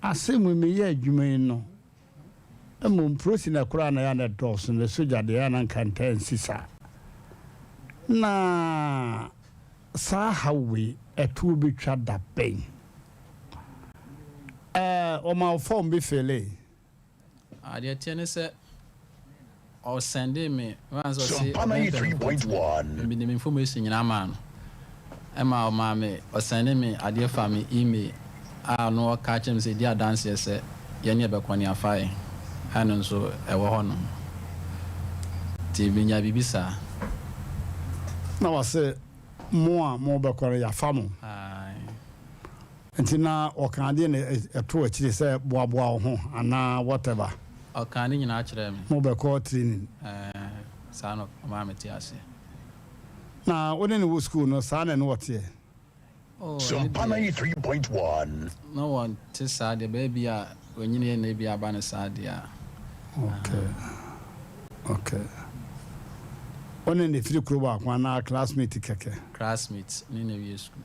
Asem we me adwuma no. Emom prosi na kura na ya na dos na soja de ya na kantan sisa. Na sa hawe etu bi twa da pen. O ma form bi fele. The tiene se o send me once or say 3.1 me information in a man. Emma o mame o send me adeɛ fa me email a no catch him say dia dance say ye ne be kwani afai anu nso ɛwɔ hɔ no ti binya bibisa na wase mo be kwani ya famo ntina o kan de ne eto akiri say boaboa ho ana whatever o kan ni nyina kyerɛ me mo be call training sa no mame ti ase na woni ne wo school no sa na no wote Sampana 3.1. No one to sad the baby when you need be a banner sad. Okay. Only the 3 crowbar one our classmate keke. Classmates in a school.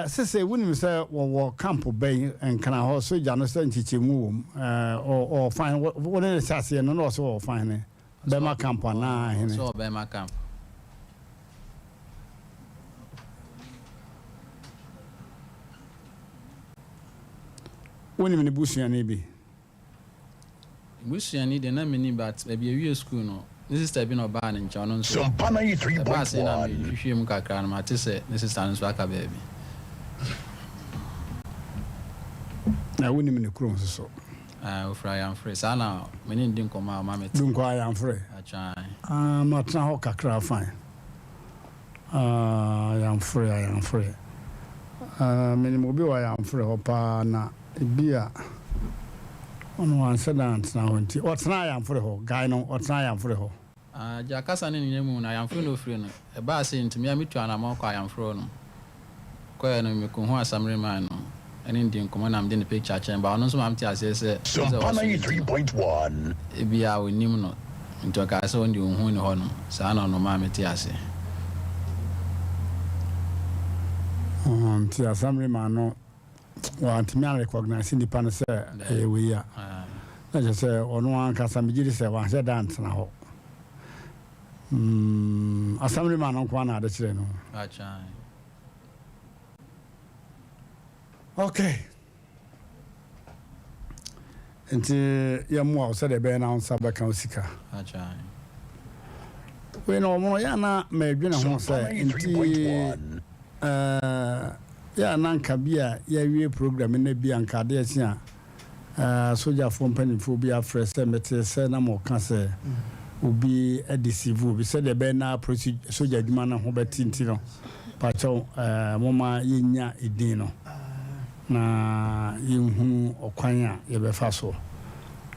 Say when say wo camp bay and can also Janison chichimu or find what in the sassy and also find Bema camp na so Bema camp. When you in the bush and be bush and need a many but maybe a school no. This is stepping or ban in John so Sampana 3.1. If you mukakran matisse, this is Tanswaka baby. Now when you in the cruise so. Fry and free. Sana, many didn't come out, mammy. Don't go, I am free. I try. Not now, Kakra fine. I am free, I am free. Many mobile, I am free. Opa, na, beer. On one sedans now. What's now I am free? Guy, no, what's now I am free? Jackasan in the moon, I am free no free. A bar saying to me, I meet you and I'm I am frozen. Quite no, me come some remind. An Indian command I'm in the picture chamber. I'm also empty as I said. Sampana 3.1. It be our new not into a castle on the Hun, Sana no mammy Tiase. Tia some man want me recognize independence. We are. I just say, on one Casamigi say, one said dance now. Assembly man on one other channel. I try. Okay. Nti ya mo say the be na on sabaka osika. Acha. We no mo ya na me dwene ho say nti ya na nka bia ya wie program na bia nka de asia soja fo mpanifo bia fresh mete say na mo ka say obi edisivu bi say the be na procedure soja dwuma na ho betinti no pacho mo ma yenya edin no na yinhu okwanya ye be fa so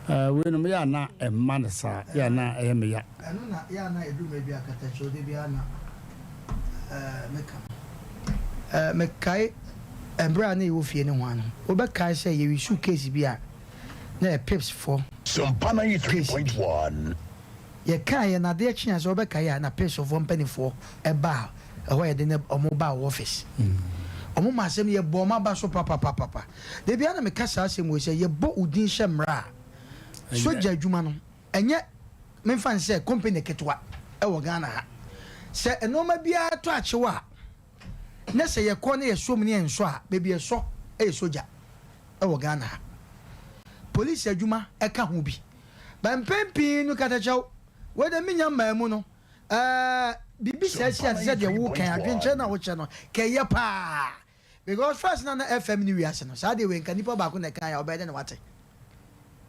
we no me ya na emma ne sa ya na me ya eno na ya na edu me bia katacho de bia na me kai embra na wo fie ne ho ano wo be kai say ye wisu case bia na pips for Sampana 3.1. ye kai na de chia so be kai na pips for company for e ba e ho ye de ne mobile office omo masem ye bo ma ba so papa de bia na me kasa asem wo se ye bo udin hemra soja adwuma no enye me fan se company ketwa e wo Ghana ha se enoma bia to achewa na se ye ko na ye som ne enso a be bia so e soja e wo Ghana ha police adwuma e ka ho bi ba mpempi no katachaw wo de minya mamu no bibi se se de wo kan adwenche na wo che no keye pa because first na FM ni wiase no sa de we nka nipa ba ko na kan ya obede na wate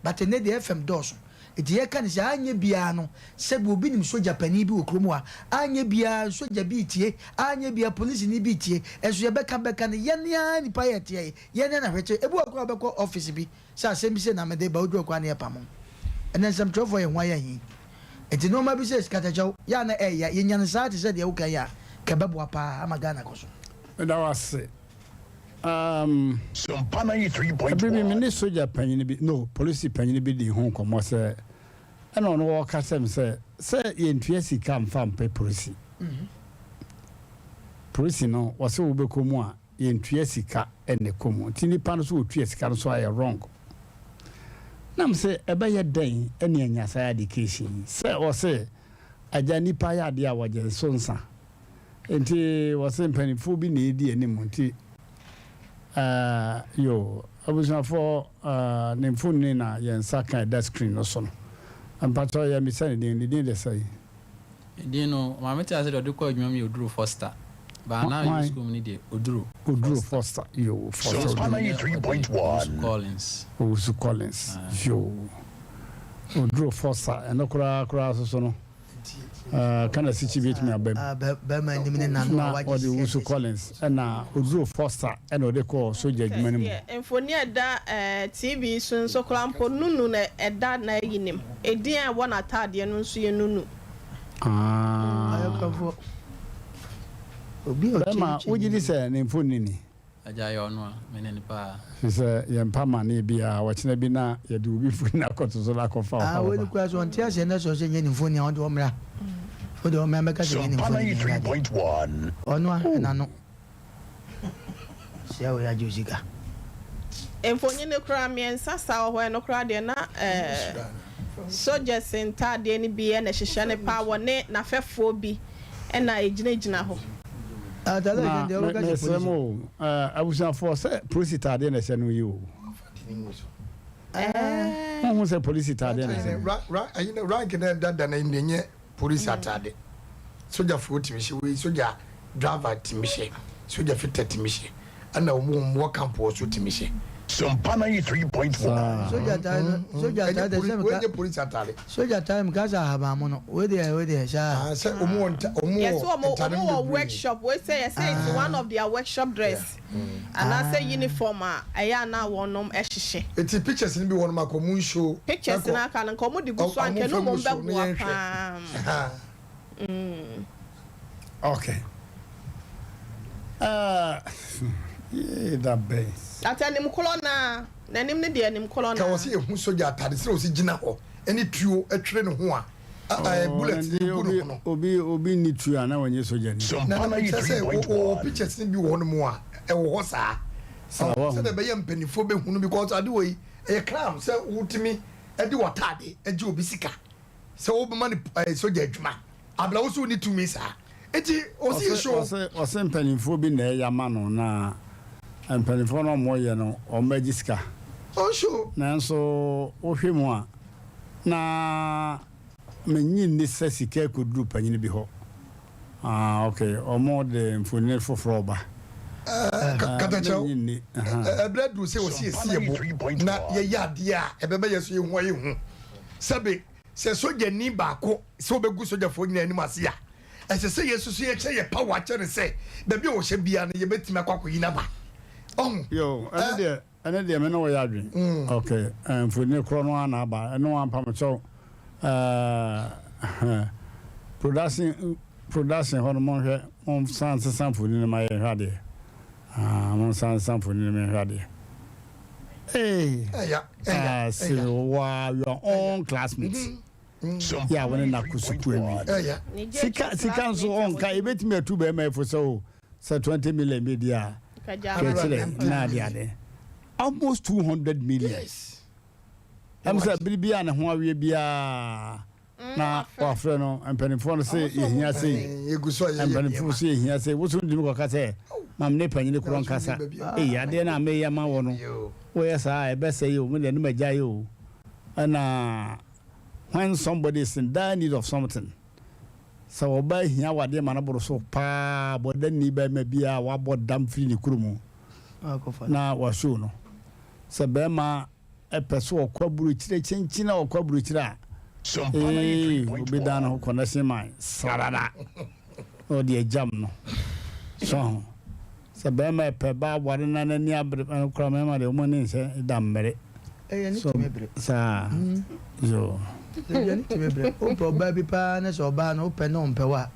but ne de FM doso eti ye kan se anye bia no se bi obi nim soja pani bi okromu a anye bia soja bi tie anye bia police ni bi tie eso ye beka ne ye ne nipa ye tie ye ne na hweche ebu okro beko office bi sa asem bi se na me de ba odu okwa na ye pamo enen sem trofo ye hwa ya hi eti no ma bi se skatachaw ya na ya ye nyan sa te se de wo kan ya ka bebo apa amagana koso da was Sampana 3.1. Baby, me soja panyin bi no police panyin bi di ho komo se ena ono wo ka sem se ye ntue sika mfam pe police police no wo se wo be komu a ye ntue sika ene komu tini pan so wo tue sika no so ay wrong nam se ebe ye den ene anya sa education se wo se aja nipa ya de a wo je so nsa enti wo se mpanifo bi na edi anim nti yo abusa for ne phone ni na yensa kan that screen no so no ampato ya mi send the say You know, my mate has said, "Do call me Oduru Foster." But now you school me the Oduru Foster. Yo, Foster. So 93.1. Collins. Usu Collins. Yo. Oduru Foster. And no kura so no. Kind of situation me abem. Bema ndimine na or the Usu Collins and Oduru Foster and they call soldier man. Emfonia da TV so krampo nunu na eda na yinim. Edian one atade no nso ye nunu. Ayokafo. Obi o Bema wogi di say ne mfoni ni. Ajayo no Emmrante Nipa. Say ye mpama na bia wo chena bi na ye de obi fu na koto so la kofa. We kwa so ntia se na so se nye mfoni a wo mra. Wo de o me meka se nye mfoni. 93.1. Ono na no. Sia we ajusika. Emfonye ne kura miensa sa ho no kura de na soldiers entade ni bi na hyehyɛ ne pa wɔ ne na fɛfo bi na egyina ho. Adala de o ga je police. Abusan for say police tade na hye no yi o. Who say police tade na hye. Rank na dada na ndenye police atade. Soldier for timi we soldier driver timi hye. Soldier fitter timi hye. Ana wo camp wo so timi hye. Sompa 93.1. Soja police atare. Soja time gaza haba mo no. We dey sha. Say omo yes, omo workshop. We say it's one of their workshop dress. And I say uniform aya na wonom ehhehye. Eti pictures ni bi wonom akomu show. Pictures na kan nkomo di gu so anke no mo bebo pa. Okay. Yeah, that base. Atanim kolona nanim ne de anim kolona ka wose ehu soja atade se wose gina ho eni tuo etwere ne ho a bullet obi ni tuo na wonye soja ni na say o pictures ni bi wo no mo a e wo ho saa se de be ye mpanifo be hunu because ade we e clam se wutimi e de watade e je obi sika se wo be man soja adwuma abla wo so ni tumi saa eti o si show o se mpanifo bi na ya ma no na mpanifo no mo ye no o magiska show nanso o hwemu a na menyi ni sesika koduru panyine bi ho okay o mo de mfonine foforo ba katacho bredu se wosi esiebo na ye yade a ebebe yeso ye hu aye hu sabe se soja ni baako se obegu soja fo nyina anim ase a ese se yesu so ye che ye power che ne se bebi o hye bia na ye betimi akwakọ yi na ba yo ane de me no ya adwen okay mfonine kro no ana ba no ampam cho production hono mo hwe on sanse sanfoni ma ye hwade mon sanse sanfoni me hwade so your own classmates yeah when na kusuku emi sika so on ka ebetime atu be ma efo so 20 million media na dia almost 200 million yes am say bibia na ho awie bia na wafre no empanifo no say ehia say eguso ye empanifo say ehia say wo so ndimi ko ka say mam ne panyine kro nkasa ade na me ya ma wo no wo yesa e be say o me ne magya yo ana when somebody is in dire need of something so oba ehia wade ma na boro so pa bodan ni ba ma bia wa bodam firi ni kurumu na wa show no se be ma epeso okwaburu kire chenchi na okwaburu kire a obi dan ho connection man sarada o de jam no so se be ma pe ba ware na ni abre kra me ma de mo ni se dammere ni timebre sa yo ni timebre o po ba bi pa na so ba na o pe no mpe wa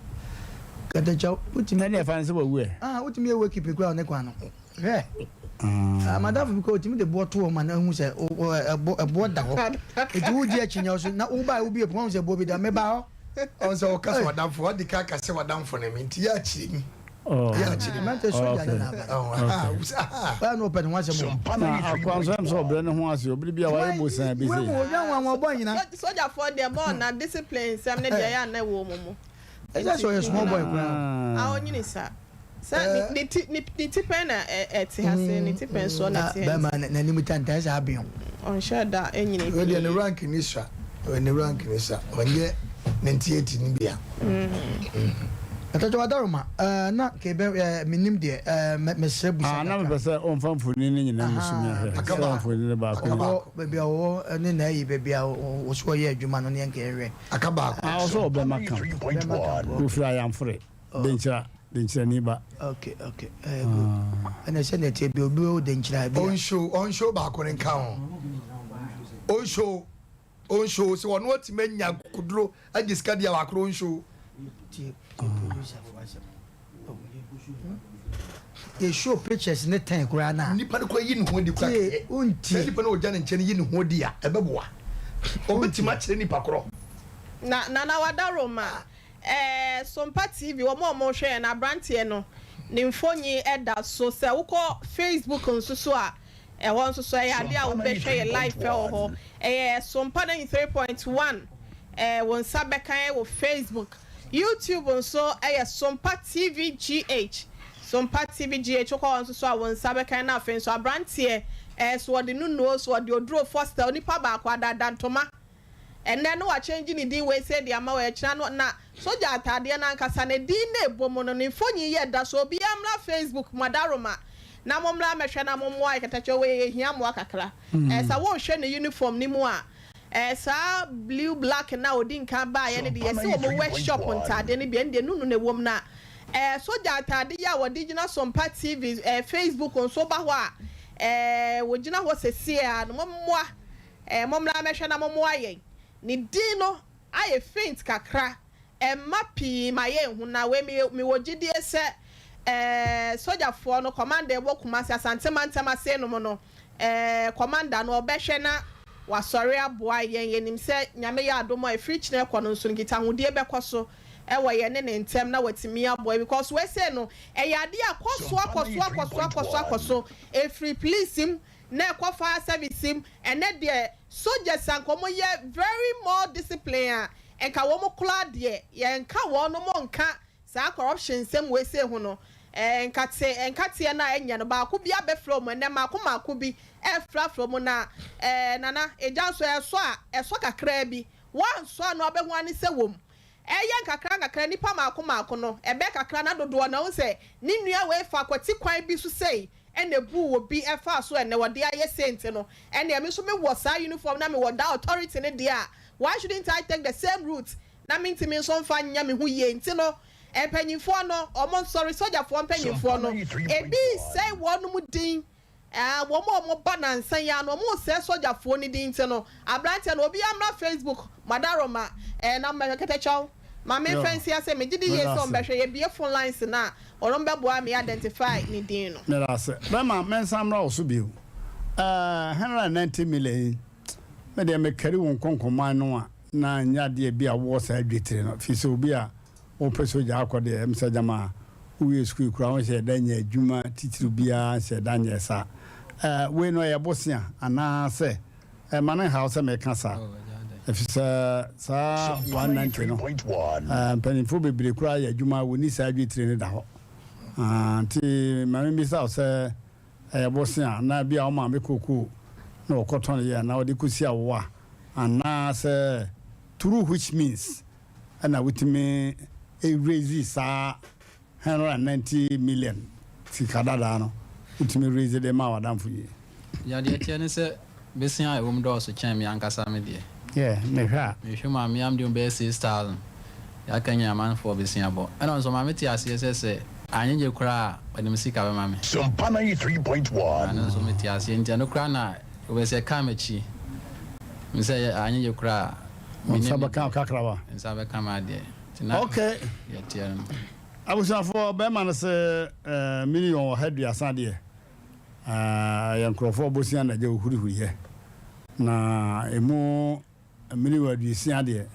kata chaw utimi na fa nse wo we utimi e we keep kwa ne kwa no madam because utimi de boto ma na hu se ebo da ho etu udi achinya so na u ba u bi e pon se bo bi da me ba ho on se o kasa wadam fo adi ka kase wadam fo ne minti ya chi ya chi man te so ja na ba no pe no wa se mo akwanso so bre ne ho ase obri bia wa e bosan bi se we mo nya wa bo nyina soldier for them born na discipline sem ne dia ya na wo mo that's so a small boy onyini sa ni tipen na ti hase ni tipen so na ti ba ma na ni mutanta sa abion on shada enyini we dey rank ni sa onye 98 ni bia Atacho wadaroma na kebe minim de mesre busa na me pese on fan funi ni nyina musumi ahwe akaba funi ba ko bebia wo ne na yi bebia wo so ye adwuma no ne enke ehwe akaba so obema kan ku fira yam fure denchira ni ba okay good ana se ne te bi obi o denchira bi on show ba ko ren kan on show so won what menya kuduro agiska dia wa kro on show they show pictures ne ten kura na nipa ne ko yi ne ho di kura unti nipa ne o jane nche ne yi ne ho di a ebeboa obetima kire nipa kro na wadaroma Sompa TV wo mo hwe na Emmrante no ne mfonyi eda so se wukọ Facebook nsusu a won nsusu ya ade a wo be hwe live ho Sompa 93.1 won sabekan wo Facebook YouTube nso Sompa TV GH Sompa TV GH ko nsusu a won sabekan na afen so Emmrante so de nuno so de odro foster onipa ba kwa dadantoma and then no change ni din we say the ama we kira no na soja atade na nkasa na din na ebomo no ne mfonyi ye da so bi amla Facebook madaroma na momla mehwe na momo ay katacho we hia mo akakra sa wo hwe ne uniform ni mu a sa blue black na odin kan ba ye ne de yesi wo workshop ntade ne bi ende nunu ne wom na soja atade ya wo digital Sompa TV Facebook nso ba ho a wo gina ho sesi a no momwa momla mehwe na momo ayen ni dino aye faint kakra mapi maye hu na we mi wogidie se soja fo no commander wo kumase asante mantama se no no commander no obehwe na wasori aboa yenim se nyame ya adomo e free chine kọ no nso ngita hudie bekoso wo ye ne ntem na watimi aboa because we say no yade akoso e free police him na kwa fire service him and de soldiers ankomo ye very more discipline enka wo mo kula de ye nka wo no mo nka sa corruption sem we say hu no enka te na enya no ba ko bia be from ene ma ko bi fra from na nana eja so eso kakra bi wan so no be ho ani se wom eye kakra nipa ma ko no ebe kakra na dodo na wo se ni nua we fa kwati kwan bi so sei ene bu wo bi efa so ene wo de aye sent no ene me so me wo sa uniform na me wo da authority ne dia why shouldn't I take the same route na me ntimi so mfa nya me hu ye nti no empanyimfo no omo sorry soldier for empanyimfo no ebi say wonu mu din wo mo banansan ya no mo say soldier for ni din nti no Emmrante no obi amra Facebook madaroma na me ketecho ma me fancy say me gidi ye so mbehwe ye bie phone lines na oron beboa me identify ni din no me la se ba ma men samra oso bio 190 million me de me kari won konkoman no a na nya de bia wo sa adwetire no fi so obi a o peso ja akode em sa jama uye school kura won se danya adwuma titiru bia se danya sa we no ye bosia ana se manan house me kasa efisa sa 190 no penifo bebre kura ya adwuma woni sa adwetire ne da ho anti mami bi sa se bosia na bia o ma me koku na okoton ye na odi kusi awo ana se true which means ana witime raise sa 190 million sikadada no witime raise de ma wadamfo ye ya de tiene se besia e wom do so chen mi ankasa me de me hwa ma mi am de be 6000 ya kanya man for besia bo ana so ma me ti ase se anyenje kura onim sika be ma me Sompa 93.1 ana so me ti ase ntia no kura na we se kamechi mi se anyenje kura Sabaka kakrawa sabaka ma de okay ya tiene abusa for be man se million head asan de ya nkrofo bosia na je huri ye na emu mini wadu sia de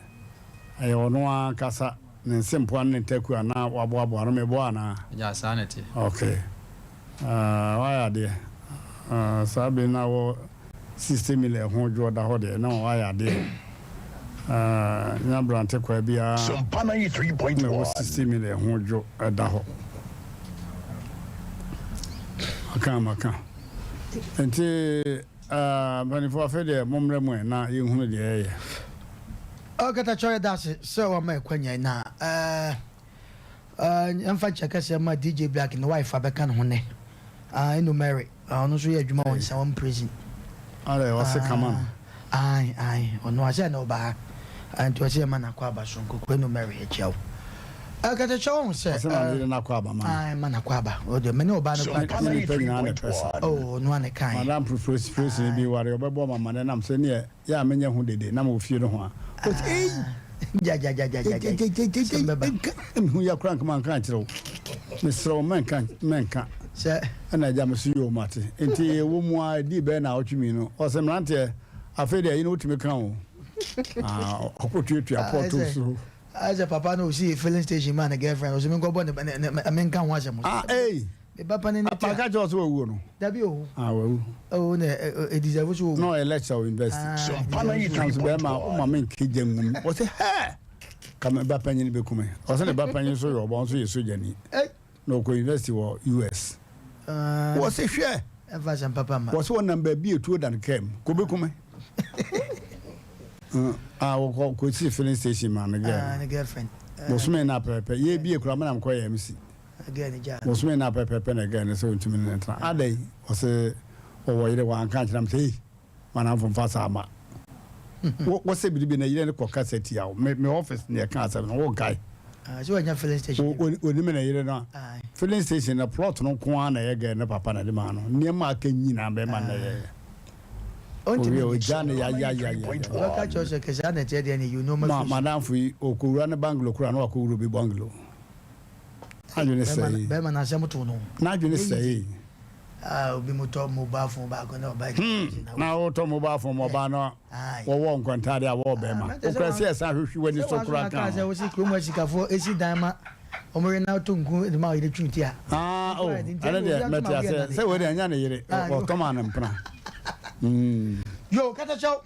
ayo no akasa ne sempo an nteku ana wabo no mebo ana ja sanity okay why de sabe na wo 60 million ho jo da ho de na why de Emmrante kwa bia Sompa 93.1 60 million ho jo da ho aka enti banifo afede momre mu na ye hunu de ye kata choy das so am kwanya na emfa cheka se ma DJ Black no wife abeka no ne eno Mary ono so ye adwuma won sa won prison ale wase kama ai ono ase no ba anto ase ma na kwa aba so nkoko eno Mary e chiao kata choy se na kwa aba ai ma na kwa aba o de me ne oba no kwa oh no ane kan madam professor bi ware obebo mama ne nam se ne ya menye hu dede na ma ofie no ho a ja hu ya krank man kan kire misro man kan se ana ja mesu yo mate enti wo mu a di be na otwimi no o se mrante afi de yi no otimi kan o okotuatu apoto so as a papa no see filling station man a girlfriend o se me go born men kan wa se mo e papa ne papa ka jo so wo no dabi o wo o ne e deserve so no lecture university So pana yi 3 be ma o ma men ke jangum o se ha kama ba panyin be kume o se ne ba panyin so yo bon so ye so jani no ko university wo US wo se hwe eva san papa ma wo se won number bi etuo dan kem ko be kume wo ko si filling station man ne girlfriend wo so me na pepe ye bi e kura ma na ko ye MC again ja wo so me na pepe na again so ntumi ne tra adai wo se wo yire wa kan kiram sei mana fon fasa ama wo se bi na yire ne ko cassette ya me office ne kan asa no wo guy so anya filling station oni me na yire no filling station na plot no ko ana ye ga ne papa na de ma no ne ma ka nyina be ma na ye o jane ya ka chose ke sa na te de ni you know ma madam fu okura ne banglo kura no akuru bi banglo ajune sei be ma na se mutu no na ajune sei obi moto mobile phone ba ko na ba na auto mobile phone mo ba no wo nkwantade a wo be ma o kra se esa hwehwe wani so kura kan se wo si kromo sikafo esi dan ma omore na to nku de ma yire twinti a ale de metia se wo de anya na yire o to ma na mpra yo kata chao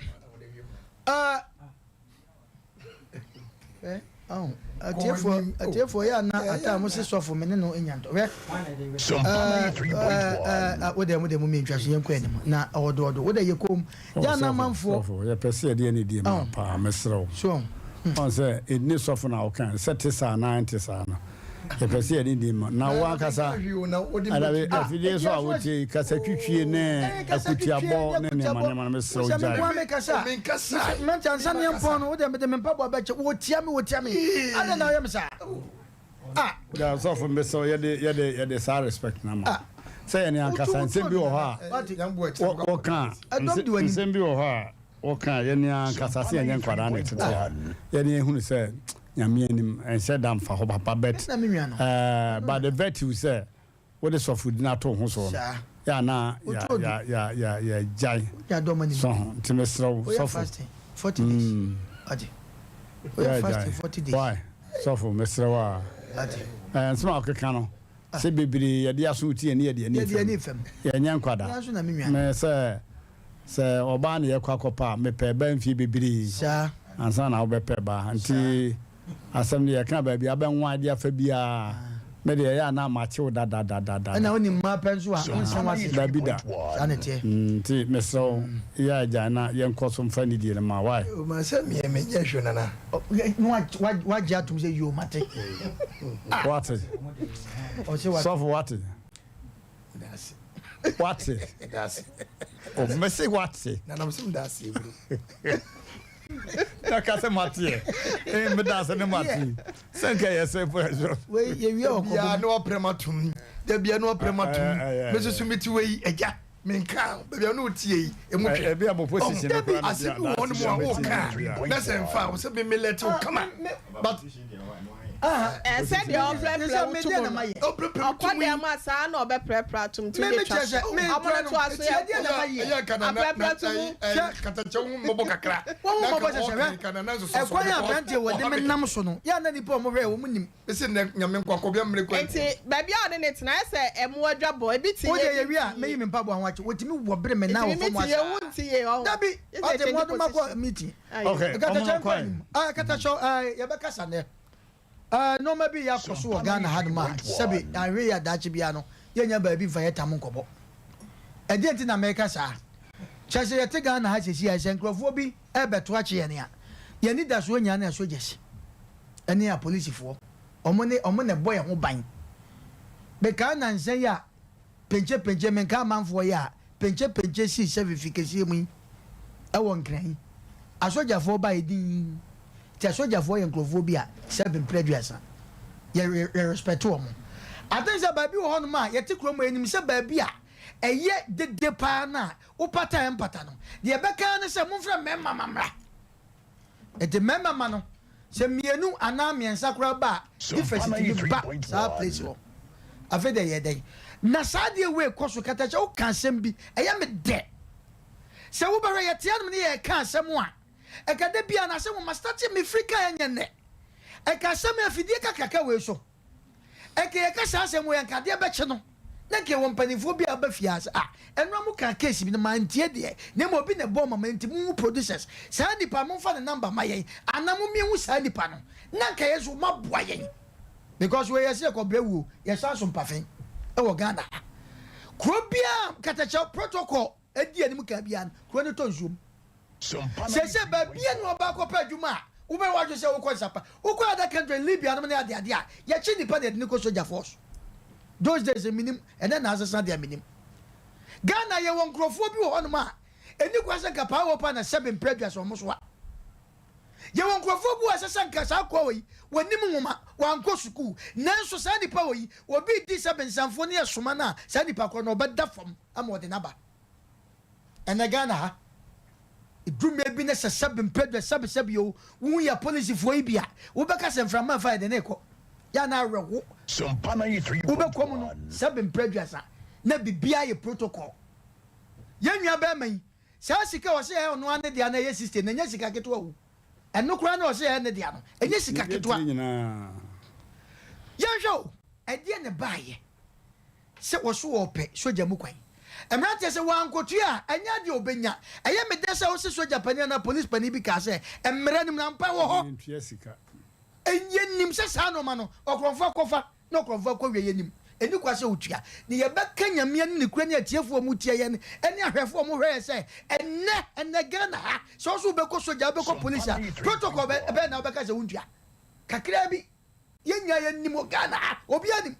atiefo ya na ata mo se sofo me ne no enyanto we So pana yi 3.1 wo de mo me ntwaso yen kwa anim na odo wo de yekom ya na manfo ya pese de ne di ma pa mesrew so on se edni sofo na o kan set sa 90 sa na ya pese de di ma na wa kasa alawe afide so a wote kasa twitwie ne akuti abo ne ne ma mesrew jai me kasa men chansa ne mpo no wo de me mpa bo ba che wo tia me ada na yam sa da sofo meso ye de sa respect na ma say any ankasa nsem bi wo ha o kan nsem bi wo ha o kan ye ni ankasa se enye nkwara na tete ye ni ehunu se nyame anim ense dam fa ho papa bet but the virtue say what the sofo di na to ho so ya na ya jai ya do mani so timesro sofo 40 days adi we fasting 40 days why sofo mesrewa nsema okeka no se bebiri ye dia so tie ne ye dia fem ye nya nkwada me se oba ne ye kwakopa me pe ba mfi bebiri sa ansa na obepe ba nti asem ne ye kan ba bia ba nwa dia fa bia me de ya na ma che da na oni ma penso a onse wase da bida anete nti me so ya ja na ye nkoso mfa ni die ma why o ma se me nye hwona na wa ja tum se yo mate what o se what so for what what o me say what na na msim da se bro na kase mate me da se ne mate senka ye se for we ye wi o ko ya no prematum da bia no prematum me so sumiti we eja menka bia no tie emu hwe e bia bo position no kwa na bia won mo wo ka na se mfa wo se be me let come but said the open to the massa no be prepare to me chese me plan to aso ya kana na kata chewu mobo kakra wo mobo chese kana na so so e kwa ya brante wo de me nam so no ya na ni po mo hwe wo munim ese na nyame kwakọ bia mre kwa enti baby a de net na se emu adwabo e bi ti wo de ye wi a me yi me mpa bo anwache wo timi wo bere me na wo fo mo asa dabi o de mo do makọ meeting okay kata cho ya be kasa ne no maybe ya koso wa Ghana hadma sabi anwe ya dachi bia no yenya ba bi fa yetam nkobo e de nti na America sa chese yete Ghana ha sesi ya senkrofo bi e beto ache ye ne a yɛni da so nya na soldiers ɛne a police foɔ ɔmo ne boy ho ban bɛka na nsɛn ya penche men ka manfoɔ ya penche si certification mu ɛwɔ nkran asogyafoɔ ba edin ti asogyafoɔ yɛ nkrofo bi a 7 preduasa yɛ respect wɔn atensa baabi wɔ hɔ no ma yɛte kuro mu enim sɛ baabi a ɛyɛ dede paa na wopata empata no deɛ bɛka ne sɛ momfrɛ mɛma mamra ɛte mɛma ma no sɛ mienu anaa miɛnsa koraa ba diversity bi ba saa place wɔ afei de yɛ dɛn na saa deɛ wei kɔ so katakyɛ woka asɛm bi ɛyɛ me dɛ sɛ wobɛhwɛ yɛtea nom ne yɛka asɛm a ɛkada bia na asɛm ma starte mefiri ka ɛnyɛ nnɛ ɛka asɛm afidie kakaka wei so ɛka yɛka saa asɛm wei ɛnkadeɛ bɛkye no na nke wɔ mpanimfoɔ bi a ba fie ase ɛno mu ka case bi no mantie deɛ na ma obi ne bɔ mama nti mu producers saa nipa momfa ne number ma yɛn ana mo mihu saa nipa no na nka yɛ so maboa yɛn because we yɛsɛ kɔbrɛ wuo yɛsa so mpafen ɛwɔ Ghana kuro bia katakyɛ protocol adi anim ka bia no kuro ne tɔ nsuom sɛ baabia no ɔba kɔpɛ adwuma a wobɛ wadwo sɛ wokɔ nsapa wokɔ ada country Libia no ne ade a yɛkye nipa de ne kɔ soldier force those days minim and then asesa dia minim Ghana ye won krofo bi wo hono ma eni kwase nka pa wo pa na 7 previous omo so a ye won krofo bu asesa nka sa kwa wi wonim nwoma wanko school nanso sa nipa wi obi di 7 sanfo ne yesoma na sa nipa ko no obeda fam amode naba ene Ghana ha idrume bi ne 7 previous 7 yo wu ya police fo ibia wo beka se mframa fa de ne ko ya na rewo wobɛkɔ mu no 7 preduasa na bibia yɛ protocol yɛnwua bɛma yi saa sika wɔ sɛ ɔno ane deɛ na ɛyɛ 60 na ɛnyɛ sika ketewa wo ɛno koraa na ɔsɛ ɛne deɛ no ɛnyɛ sika ketewa yɛhwɛ o ɛdeɛ ne baayɛ sɛ wɔso wɔpɛ sogya mu kwan Emmrante sɛ wankɔtu a ɛnyɛ deɛ ɔbɛnya ɛyɛ medɛ sɛ wo se sogya pani na police pani bi kaa sɛ ɛmmerɛ nim na mpa wɔ hɔ enye nim se sa no ma no okromfo kofa no okromfo ko wie nim eni kwa se otua ne ye beka nyamia ne kura ne atiefo mu tie ye ne eni ahwefo mu hwe se enne Ghana ha so so be ko soja be ko police protocol be na beka se wuntua kakra bi ye nya ye nim Ghana obi anim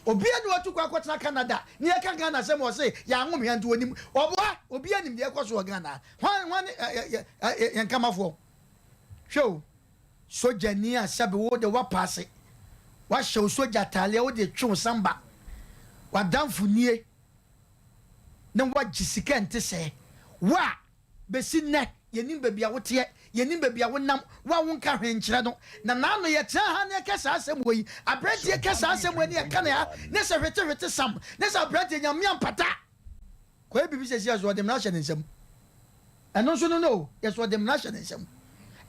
watu kwa kwatena Canada ne ye ka Ghana se mo se ya anwom ya nto onim obi anim de ko so Ghana hwan ye nkamafo show soja ni asabe wo de wa passe wa hyew soja tale wo de twu samba wa danfo nie na wa gisika ente se wa besi ne yenim babia wo te yenim babia wo nam wa wo nka hwenkyere no na no ye tra ha ne kasa asem wo yi abrante kasa asem wo ne ye kana ya ne se hwete sam ne se abrante nyamia mpata ko e bibi se sia zo dem na hye ne nsem eno so no ye so dem na hye ne nsem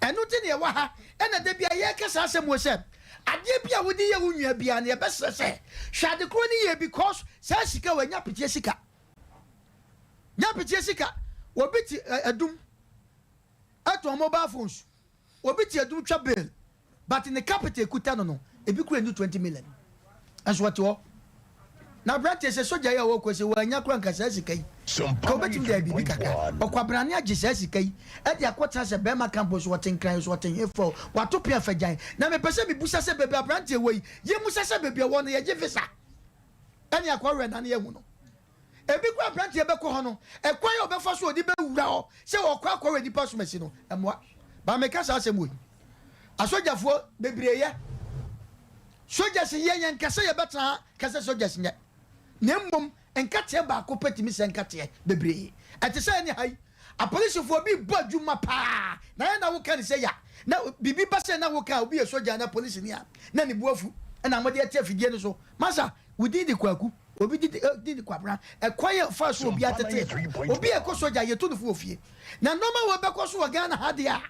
eno ti ne wa ha ena de bia ye kasa asem wo se ade bia wo di ye wo nwua bia ne ye besese hwade kro ne ye because sa sika wa nya pitie sika obi ti adum ato mobile phones obi ti adum twa bill but in the capital kuta no ebi kura ndu 20 million aso what wo na brate se soja ya wo kwese wa nya kura nka sa sika yi ko betim da bibi kaka okwabrane age sa sika yi e dia kwota se be ma campus wotin kran so wotin efo wato pia fajan na me pese bi busa se bebe brante wo yi ye musa se bebe wo no ye je visa ani akwa we na ne ye hu no ebi kwa brante be ko ho no e kwa ye obefa so odi be wura ho se wo kwa we di pass machine no emwa ba me kasa asem wo asojafo bebreye soja se ye yen kasa ye betra kasa soja se nye na mmom enkate ba ko petimi se enkate bebreye ate se ne hai apolisifo bi badwuma pa na na wo kan se ya na bibi ba se na wo kan obi ye soja na police ni a na ni buafu na amode ate afidie no so masa wudi di kwaku obi di kwabra e kwaye fa so obi atete obi e ko soja ye to no fu ofie na normal wo be ko so Ghana ha dia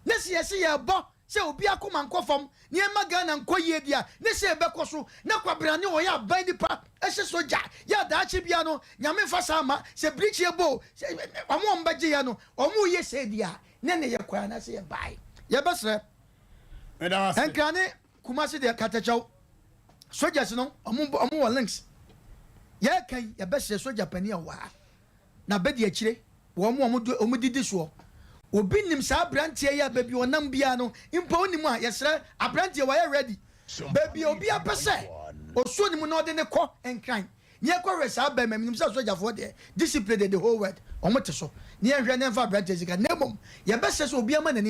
na se ye bo se obi akoma nkofam ne ma Ghana nkoye dia ne se be ko so na kwabra ne wo ya ban nipa e se soja ya da achi bia no nyame fa sama se bridge ebo omo mbaje ya no omo ye se dia ne ye kwa na se ye bai ye besre enkane kumasi de katachaw soja no omo links ye kan ye besre soja pani wa na be de akire wo mo didi so obi nim saa abranteɛ yi a baabi ɔnam bia no mpa onim a yɛsrɛ abranteɛ wɔyɛ ready baabi obi apɛ sɛ osuo nim na ɔde ne kɔ nkran ne yɛkɔhwɛ saa bɛma nim sɛ sogyafoɔ deɛ discipline the whole world ɔmo te so ne yɛhwɛ ne mfa abranteɛ sika na mmom yɛbɛsɛ sɛ obi ama n'ani